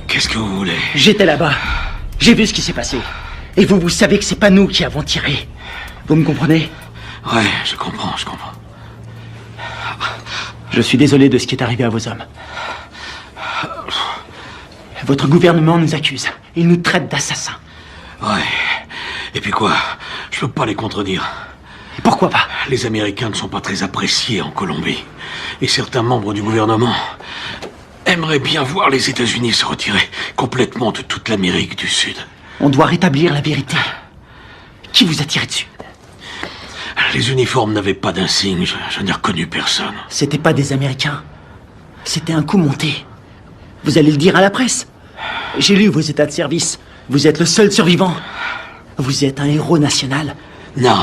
Qu'est-ce que vous voulez? J'étais là-bas. J'ai vu ce qui s'est passé. Et vous savez que c'est pas nous qui avons tiré. Vous me comprenez? Ouais, je comprends. Je suis désolé de ce qui est arrivé à vos hommes. Votre gouvernement nous accuse. Il nous traite d'assassins. Ouais. Et puis quoi? Je peux pas les contredire. Et pourquoi pas? Les Américains ne sont pas très appréciés en Colombie. Et certains membres du gouvernement aimerait bien voir les États-Unis se retirer complètement de toute l'Amérique du Sud. On doit rétablir la vérité. Qui vous a tiré dessus? Les uniformes n'avaient pas d'insigne, je n'ai reconnu personne. C'était pas des Américains. C'était un coup monté. Vous allez le dire à la presse. J'ai lu vos états de service. Vous êtes le seul survivant. Vous êtes un héros national. Non.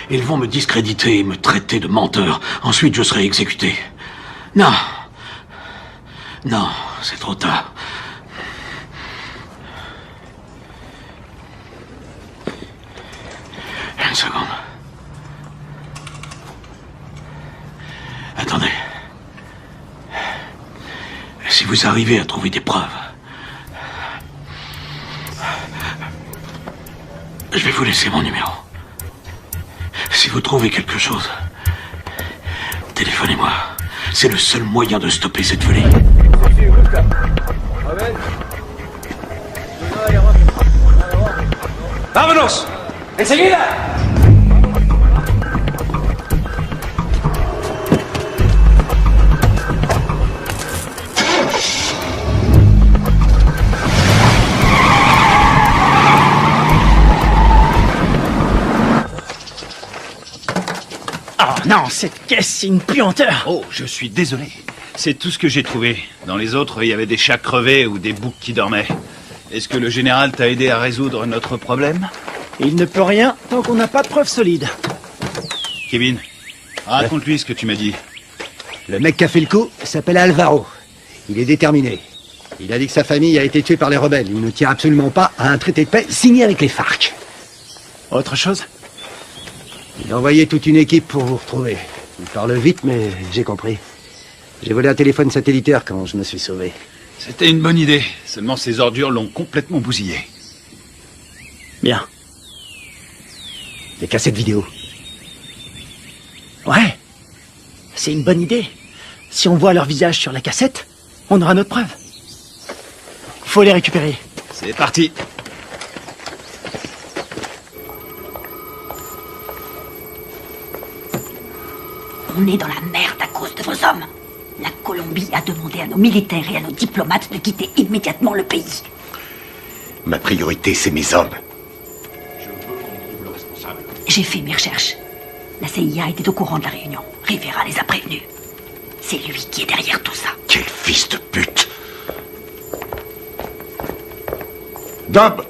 Ils vont me discréditer et me traiter de menteur. Ensuite, je serai exécuté. Non. Non, c'est trop tard. Une seconde. Attendez. Si vous arrivez à trouver des preuves, je vais vous laisser mon numéro. Si vous trouvez quelque chose, téléphonez-moi. C'est le seul moyen de stopper cette folie. ¡Vámonos! ¡Enseguida! Oh non, cette caisse, c'est une puanteur. Oh, je suis désolé. C'est tout ce que j'ai trouvé. Dans les autres, il y avait des chats crevés ou des boucs qui dormaient. Est-ce que le général t'a aidé à résoudre notre problème? Il ne peut rien tant qu'on n'a pas de preuves solides. Kevin, raconte-lui ce que tu m'as dit. Le mec qui a fait le coup s'appelle Alvaro. Il est déterminé. Il a dit que sa famille a été tuée par les rebelles. Il ne tient absolument pas à un traité de paix signé avec les FARC. Autre chose? Il a envoyé toute une équipe pour vous retrouver. Il parle vite, mais j'ai compris. J'ai volé un téléphone satellitaire quand je me suis sauvé. C'était une bonne idée. Seulement ces ordures l'ont complètement bousillé. Bien. Des cassettes vidéo. Ouais. C'est une bonne idée. Si on voit leur visage sur la cassette, on aura notre preuve. Faut les récupérer. C'est parti. On est dans la merde à cause de vos hommes. La Colombie a demandé à nos militaires et à nos diplomates de quitter immédiatement le pays. Ma priorité, c'est mes hommes. J'ai fait mes recherches. La CIA était au courant de la réunion. Rivera les a prévenus. C'est lui qui est derrière tout ça. Quel fils de pute! Dub!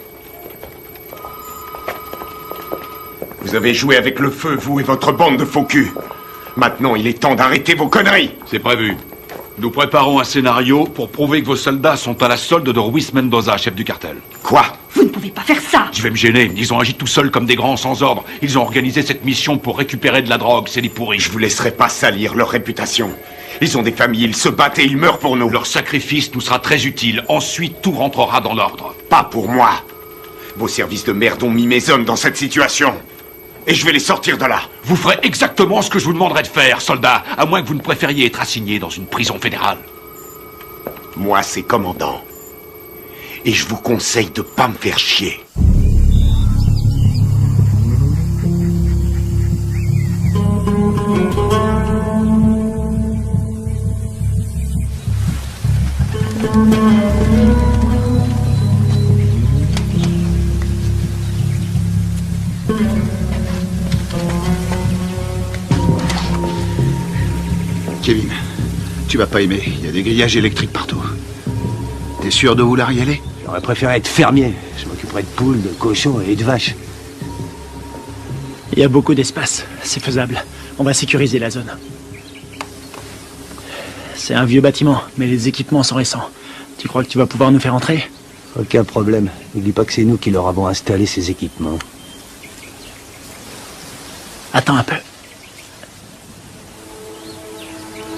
Vous avez joué avec le feu, vous et votre bande de faux culs. Maintenant, il est temps d'arrêter vos conneries. C'est prévu. Nous préparons un scénario pour prouver que vos soldats sont à la solde de Ruiz Mendoza, chef du cartel. Quoi? Vous ne pouvez pas faire ça. Je vais me gêner. Ils ont agi tout seuls comme des grands sans ordre. Ils ont organisé cette mission pour récupérer de la drogue. C'est des pourris. Je vous laisserai pas salir leur réputation. Ils ont des familles, ils se battent et ils meurent pour nous. Leur sacrifice nous sera très utile. Ensuite, tout rentrera dans l'ordre. Pas pour moi. Vos services de merde ont mis mes hommes dans cette situation. Et je vais les sortir de là. Vous ferez exactement ce que je vous demanderai de faire, soldat, à moins que vous ne préfériez être assigné dans une prison fédérale. Moi, c'est commandant. Et je vous conseille de pas me faire chier. Kevin, tu vas pas aimer. Il y a des grillages électriques partout. T'es sûr de vouloir y aller? J'aurais préféré être fermier. Je m'occuperais de poules, de cochons et de vaches. Il y a beaucoup d'espace. C'est faisable. On va sécuriser la zone. C'est un vieux bâtiment, mais les équipements sont récents. Tu crois que tu vas pouvoir nous faire entrer? Aucun problème. N'oublie pas que c'est nous qui leur avons installé ces équipements. Attends un peu.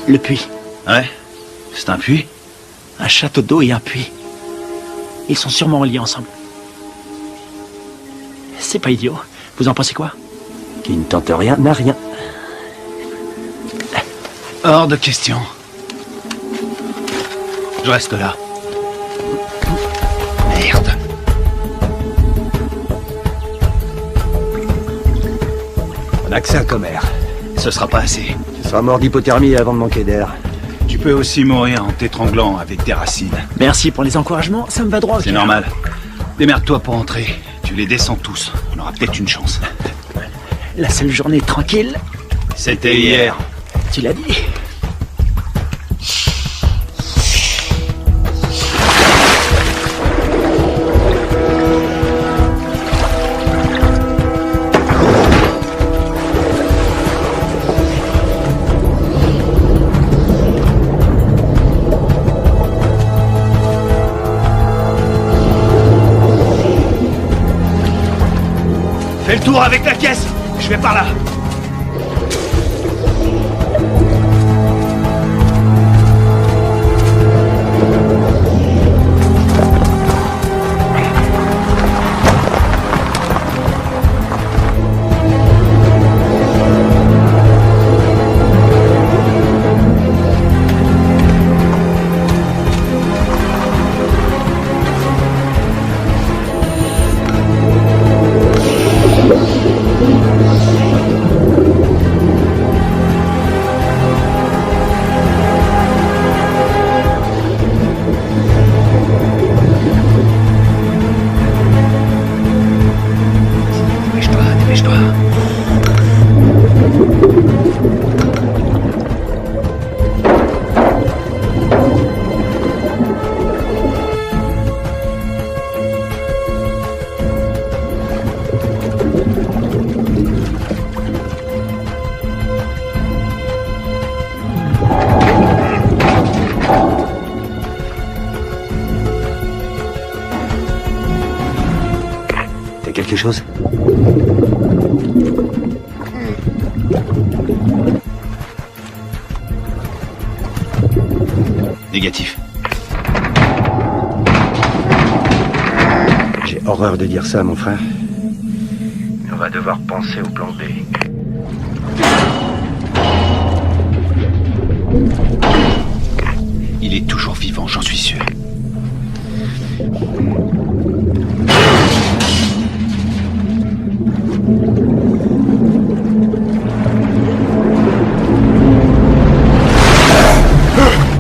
Le puits. Ouais? C'est un puits? Un château d'eau et un puits. Ils sont sûrement liés ensemble. C'est pas idiot. Vous en pensez quoi? Qui ne tente rien n'a rien. Hors de question. Je reste là. Merde. On a que ça comme air. Ce sera pas assez. Tu seras mort d'hypothermie avant de manquer d'air. Tu peux aussi mourir en t'étranglant avec des racines. Merci pour les encouragements, ça me va droit au C'est cœur. normal. Démerde-toi pour entrer. Tu les descends tous. On aura peut-être une chance. La seule journée tranquille, C'était hier. tu l'as dit. Fais le tour avec la caisse. Je vais par là. T'as quelque chose? Négatif. J'ai horreur de dire ça, mon frère. On va devoir penser au plan B. Il est toujours vivant, j'en suis sûr.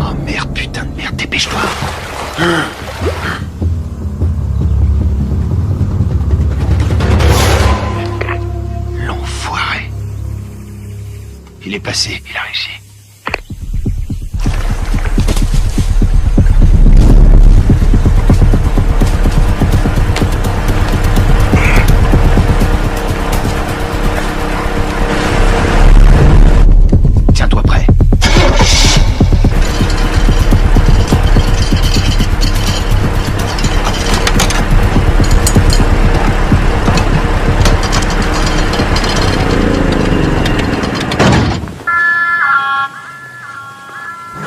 Oh merde, putain de merde, dépêche-toi. L'enfoiré. Il est passé, il a réussi. Tiens-toi prêt.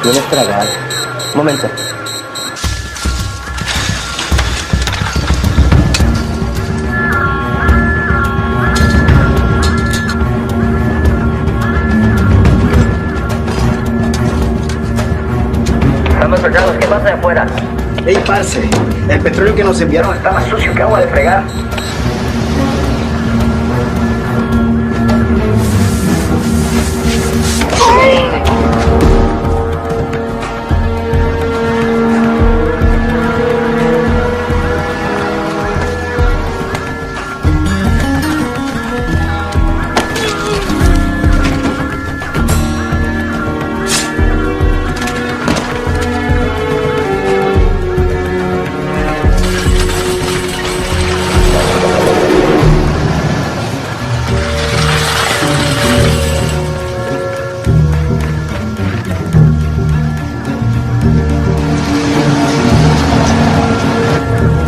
Tienes tragar. Un momento. Estamos soldados, ¿qué pasa de afuera? Ey, parce, el petróleo que nos enviaron está más sucio que agua de fregar.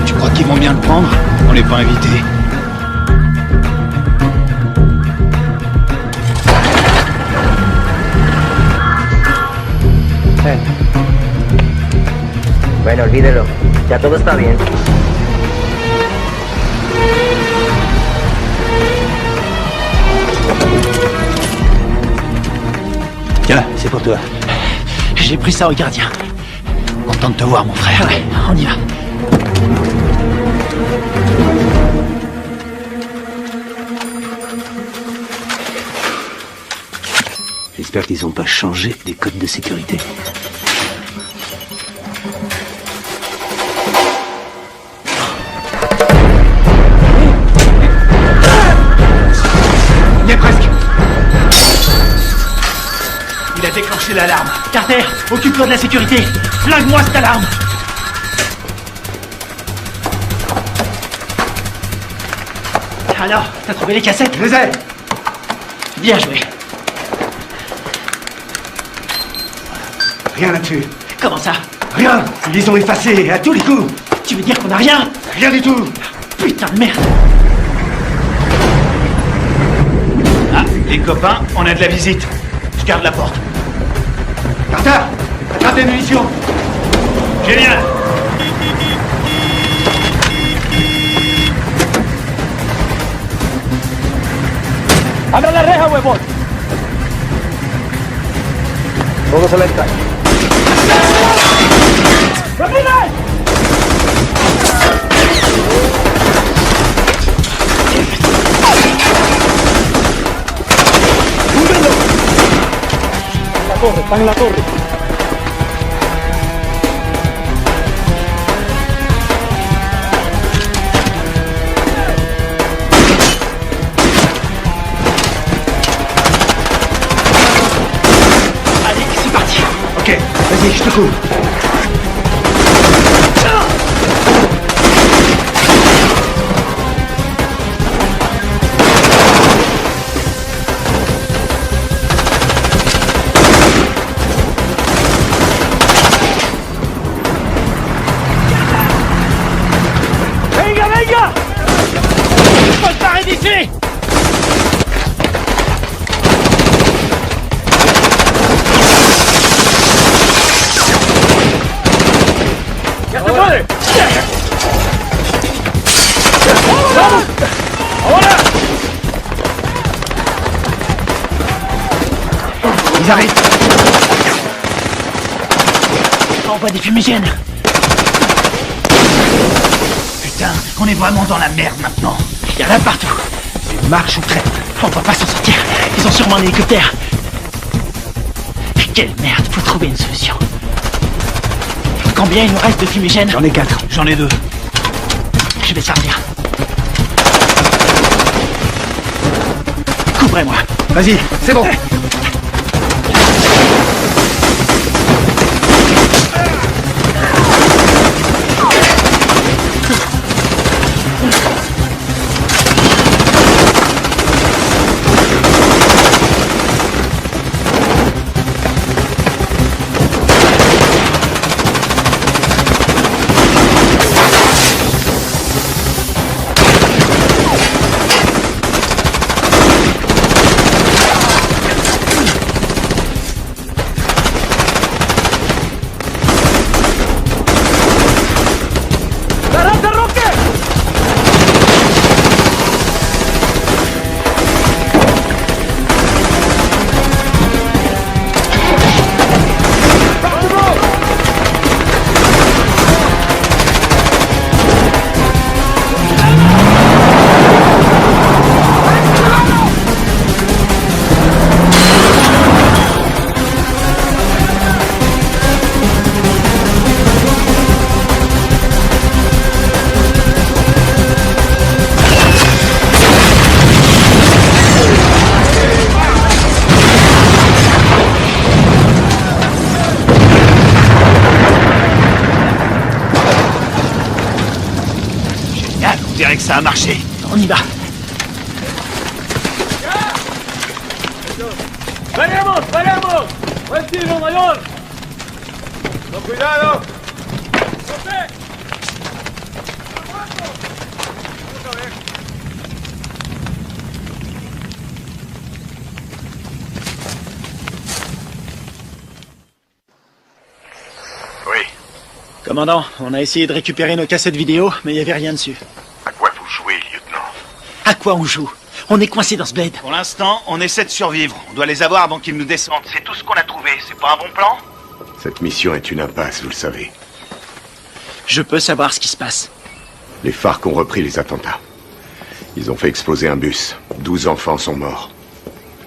Tu crois qu'ils vont bien le prendre? On n'est pas invités. Bueno, olvídelo. Ya todo está bien. Tiens, c'est pour toi. J'ai pris ça au gardien. Content de te voir, mon frère. Ouais, on y va. J'espère qu'ils n'ont pas changé des codes de sécurité. déclencher l'alarme. Carter, occupe-toi de la sécurité. Flingue-moi cette alarme. Alors, t'as trouvé les cassettes? Je les ai. Bien joué. Rien là-dessus. Comment ça? Rien. Ils les ont effacés à tous les coups. Tu veux dire qu'on a rien? Rien du tout. Putain de merde. Ah, les copains, on a de la visite. Je garde la porte. Carter, attrape des munitions. Génial. ¡Abra la reja, huevón! Todos a la entrada. La torre, están en la torre. Allez, c'est parti. Ok, vas-y, je te couvre. Venga, venga! Faut se barrer d'ici! ¡Ya se puede! ¡Vamos! ¡Ahora! Ils arrivent. Envoie des fumigènes. Putain, on est vraiment dans la merde maintenant. Il y en a partout. Mais marche ou crève. On va pas s'en sortir. Ils ont sûrement un hélicoptère. Quelle merde, faut trouver une solution. Combien il nous reste de fumigènes? J'en ai 4. J'en ai 2. Je vais sortir. Couvrez-moi. Vas-y, c'est bon. On dirait que ça a marché. On y va. ¡Venemos, venemos! ¡Buen tiro, mayor! ¡Con cuidado! Oui. Commandant, on a essayé de récupérer nos cassettes vidéo, mais il n'y avait rien dessus. À quoi vous jouez, lieutenant? À quoi on joue? On est coincé dans ce bled. Pour l'instant, on essaie de survivre. On doit les avoir avant qu'ils nous descendent. C'est tout ce qu'on a trouvé. C'est pas un bon plan? Cette mission est une impasse, vous le savez. Je peux savoir ce qui se passe. Les FARC ont repris les attentats. Ils ont fait exploser un bus. 12 enfants sont morts.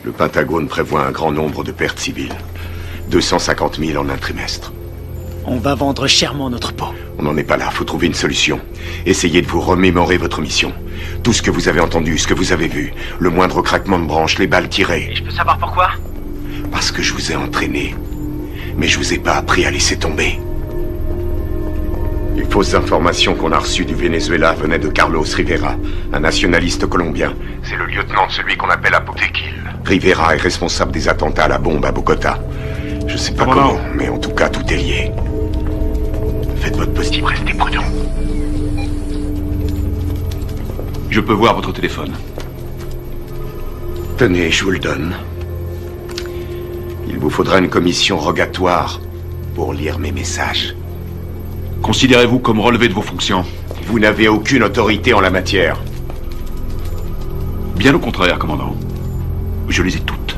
Le Pentagone prévoit un grand nombre de pertes civiles. 250 000 en un trimestre. On va vendre chèrement notre peau. On n'en est pas là, faut trouver une solution. Essayez de vous remémorer votre mission. Tout ce que vous avez entendu, ce que vous avez vu. Le moindre craquement de branche, les balles tirées. Je peux savoir pourquoi? Parce que je vous ai entraîné. mais je vous ai pas appris à laisser tomber. Les fausses informations qu'on a reçues du Venezuela venaient de Carlos Rivera, un nationaliste colombien. C'est le lieutenant de celui qu'on appelle Apotequil. Rivera est responsable des attentats à la bombe à Bogota. Je sais pas comment, mais en tout cas, tout est lié. Faites votre possible, restez prudent. Je peux voir votre téléphone. Tenez, je vous le donne. Il vous faudra une commission rogatoire pour lire mes messages. Considérez-vous comme relevé de vos fonctions? Vous n'avez aucune autorité en la matière. Bien au contraire, commandant. Je les ai toutes.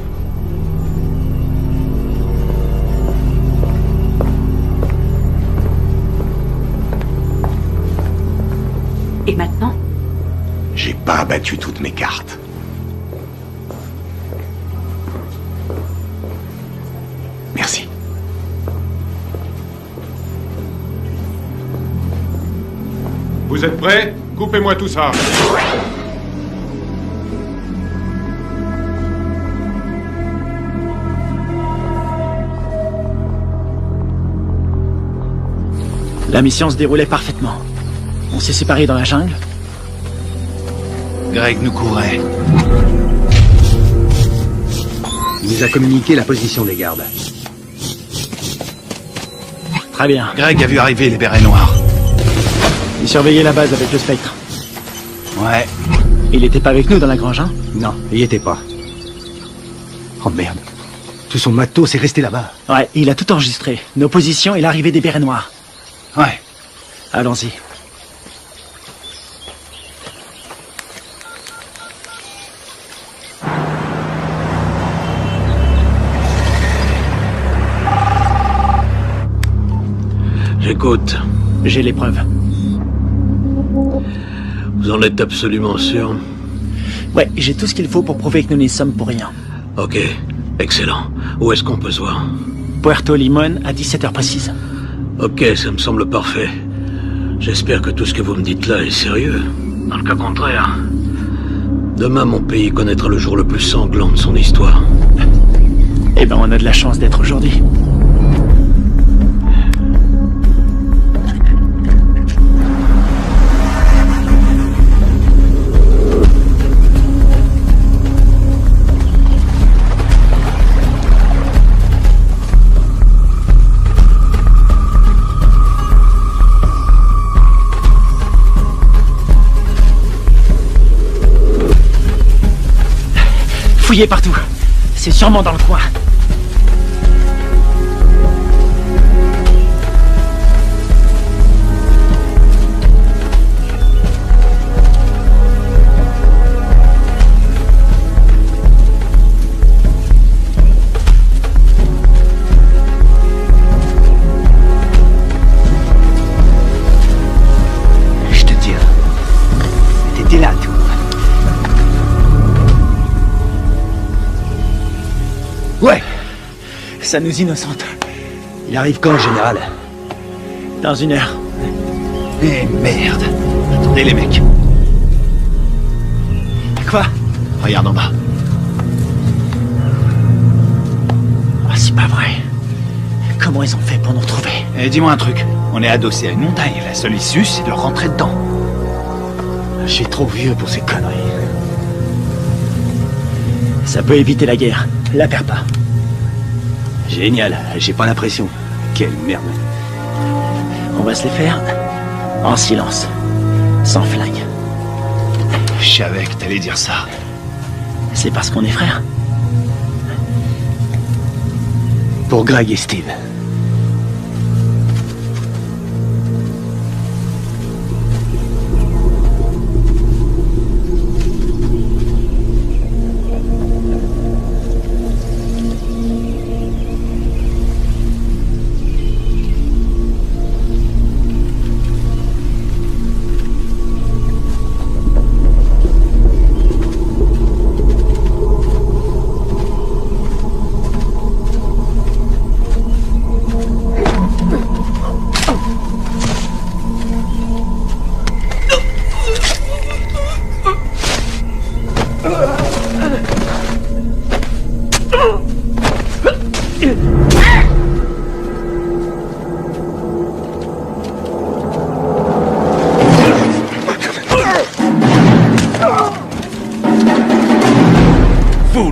Et maintenant? J'ai pas abattu toutes mes cartes. Merci. Vous êtes prêts? Coupez-moi tout ça. La mission se déroulait parfaitement. On s'est séparés dans la jungle. Greg nous courait. Il nous a communiqué la position des gardes. Très bien. Greg a vu arriver les bérets noirs. Il surveillait la base avec le Spectre. Ouais. Il était pas avec nous dans la grange, hein? Non, il y était pas. Oh merde. Tout son matos est resté là-bas. Ouais, il a tout enregistré. Nos positions et l'arrivée des bérets noirs. Ouais. Allons-y. J'écoute. J'ai les preuves. Vous en êtes absolument sûr? Ouais, j'ai tout ce qu'il faut pour prouver que nous n'y sommes pour rien. Ok, excellent. Où est-ce qu'on peut se voir? Puerto Limón à 17h précise. Ok, ça me semble parfait. J'espère que tout ce que vous me dites là est sérieux. Dans le cas contraire, demain mon pays connaîtra le jour le plus sanglant de son histoire. Eh ben, on a de la chance d'être aujourd'hui. Fouillez partout. C'est sûrement dans le coin. Je te dis, t'étais là, toi. Ouais. Ça nous innocente. Il arrive quand, général? Dans 1 heure. Eh merde. Attendez les mecs. Quoi? Regarde en bas. Ah, c'est pas vrai. Comment ils ont fait pour nous retrouver? Eh, dis-moi un truc. On est adossé à une montagne. La seule issue, c'est de rentrer dedans. Je suis trop vieux pour ces conneries. Ça peut éviter la guerre. La perds pas. Génial, j'ai pas l'impression. Quelle merde. On va se les faire en silence. Sans flingue. Je savais que t'allais dire ça. C'est parce qu'on est frères. Pour Greg et Steve.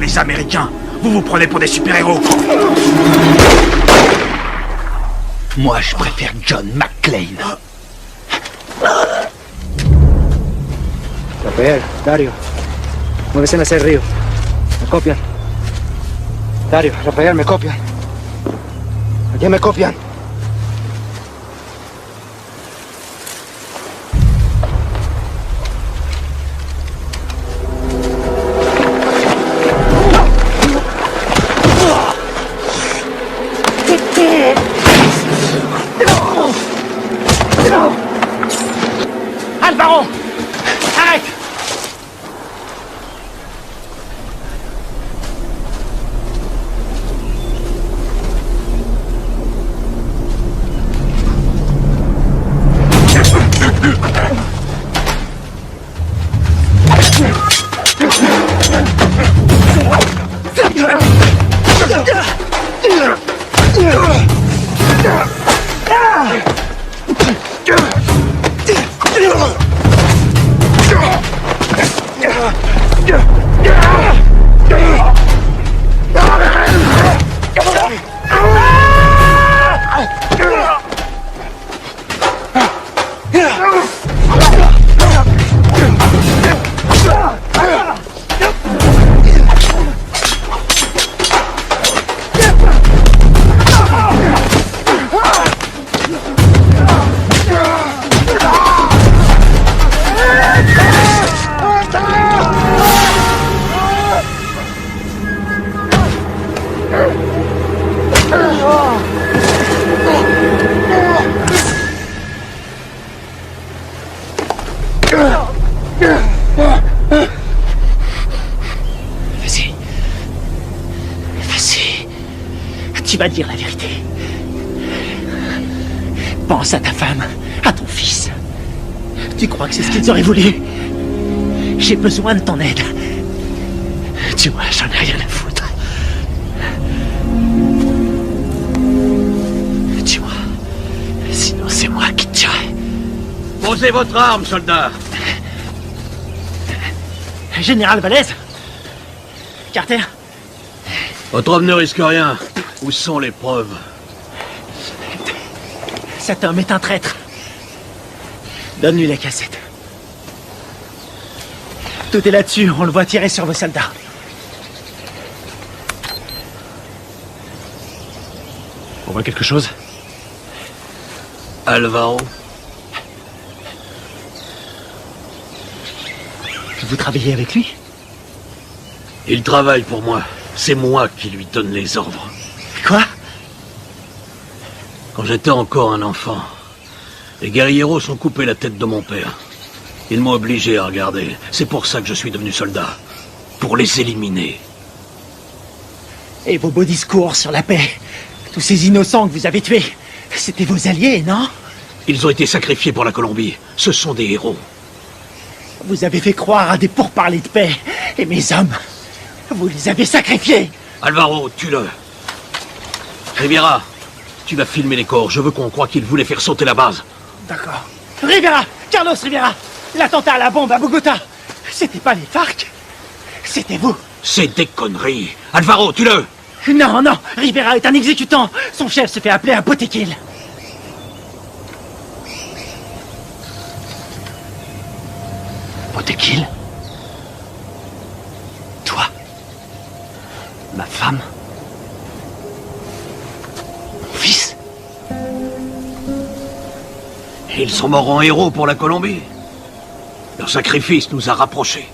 les Américains. Vous vous prenez pour des super-héros. Moi, je préfère John McClane. Rafael, Dario, muévese hacia el río. Me copian. Dario, Rafael, me copian. Allá me copian. Alvaro! Arrête! Tu vas dire la vérité. Pense à ta femme, à ton fils. Tu crois que c'est ce qu'ils auraient voulu? J'ai besoin de ton aide. Tu vois, j'en ai rien à foutre. Tu vois, sinon c'est moi qui te tuerai. Posez votre arme, soldat. Général Valdez? Carter? Votre homme ne risque rien. Où sont les preuves? Cet homme est un traître. Donne-lui la cassette. Tout est là-dessus, on le voit tirer sur vos soldats. On voit quelque chose? Alvaro? Vous travaillez avec lui? Il travaille pour moi. C'est moi qui lui donne les ordres. Quoi? Quand j'étais encore un enfant, les guerrieros ont coupé la tête de mon père. Ils m'ont obligé à regarder. C'est pour ça que je suis devenu soldat. Pour les éliminer. Et vos beaux discours sur la paix? Tous ces innocents que vous avez tués, c'était vos alliés, non? Ils ont été sacrifiés pour la Colombie. Ce sont des héros. Vous avez fait croire à des pourparlers de paix. Et mes hommes, vous les avez sacrifiés. Alvaro, tue-le. Rivera, tu vas filmer les corps. Je veux qu'on croie qu'ils voulaient faire sauter la base. D'accord. Rivera! Carlos Rivera! L'attentat à la bombe à Bogota! C'était pas les FARC? C'était vous! C'est des conneries! Alvaro, tue-le! Non, non! Rivera est un exécutant! Son chef se fait appeler un Botequil! Botequil? Toi? Ma femme? Mon fils? Ils sont morts en héros pour la Colombie. Leur sacrifice nous a rapprochés.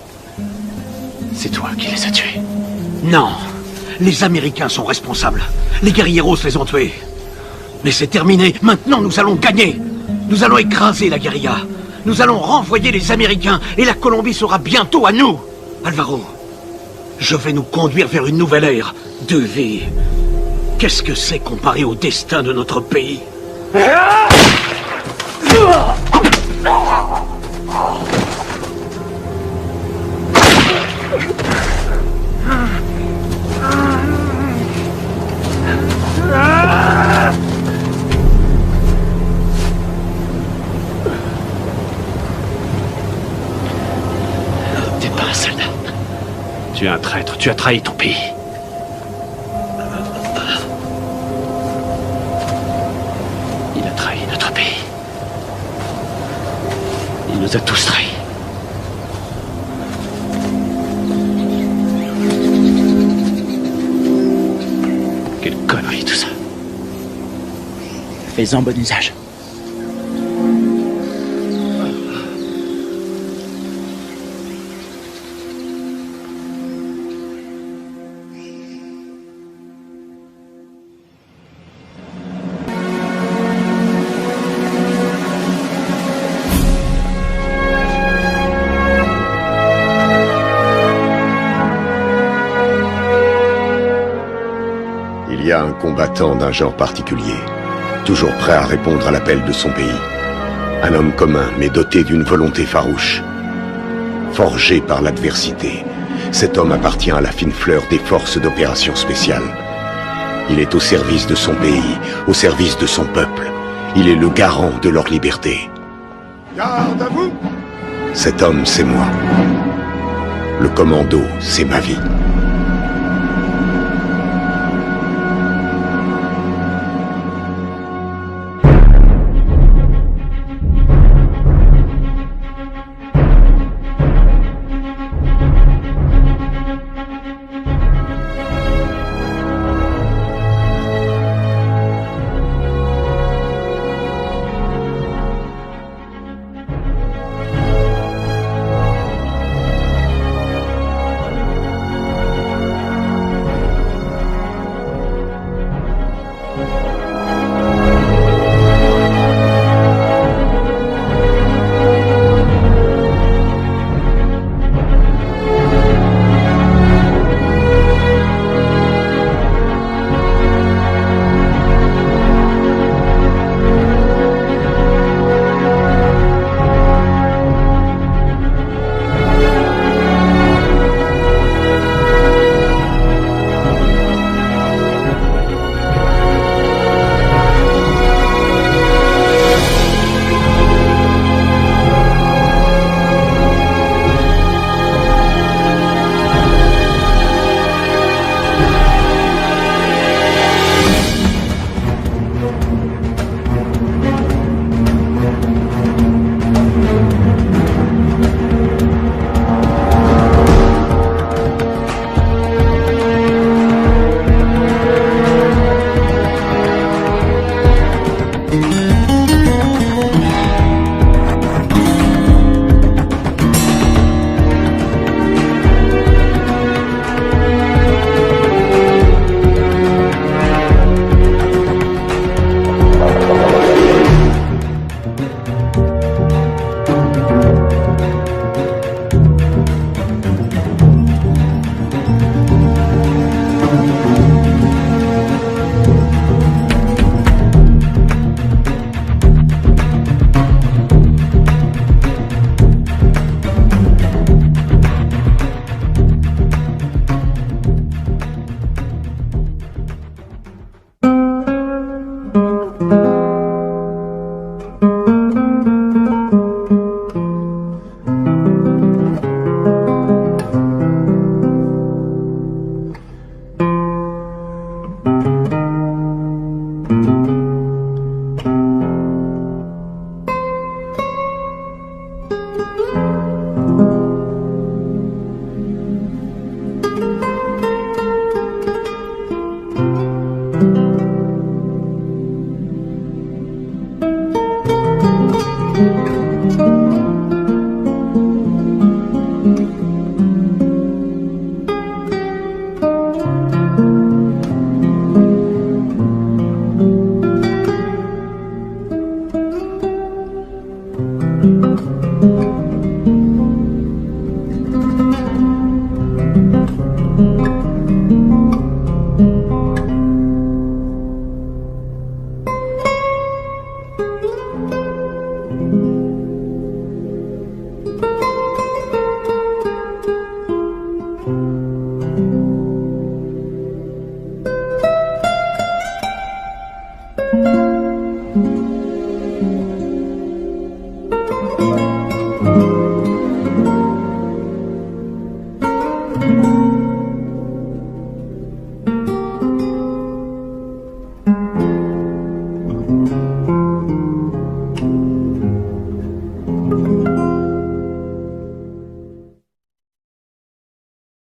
C'est toi qui les as tués? Non. Les Américains sont responsables. Les guerrieros les ont tués. Mais c'est terminé. Maintenant, nous allons gagner. Nous allons écraser la guérilla. Nous allons renvoyer les Américains et la Colombie sera bientôt à nous. Alvaro, je vais nous conduire vers une nouvelle ère de vie. Qu'est-ce que c'est comparé au destin de notre pays? T'es pas un soldat. Tu es un traître, tu as trahi ton pays. Il a trahi notre pays. Il nous a tous trahis. Quelle connerie tout ça. Fais-en bon usage. Il y a un combattant d'un genre particulier, toujours prêt à répondre à l'appel de son pays. Un homme commun, mais doté d'une volonté farouche. Forgé par l'adversité, cet homme appartient à la fine fleur des forces d'opération spéciales. Il est au service de son pays, au service de son peuple. Il est le garant de leur liberté. Garde à vous! Cet homme, c'est moi. Le commando, c'est ma vie.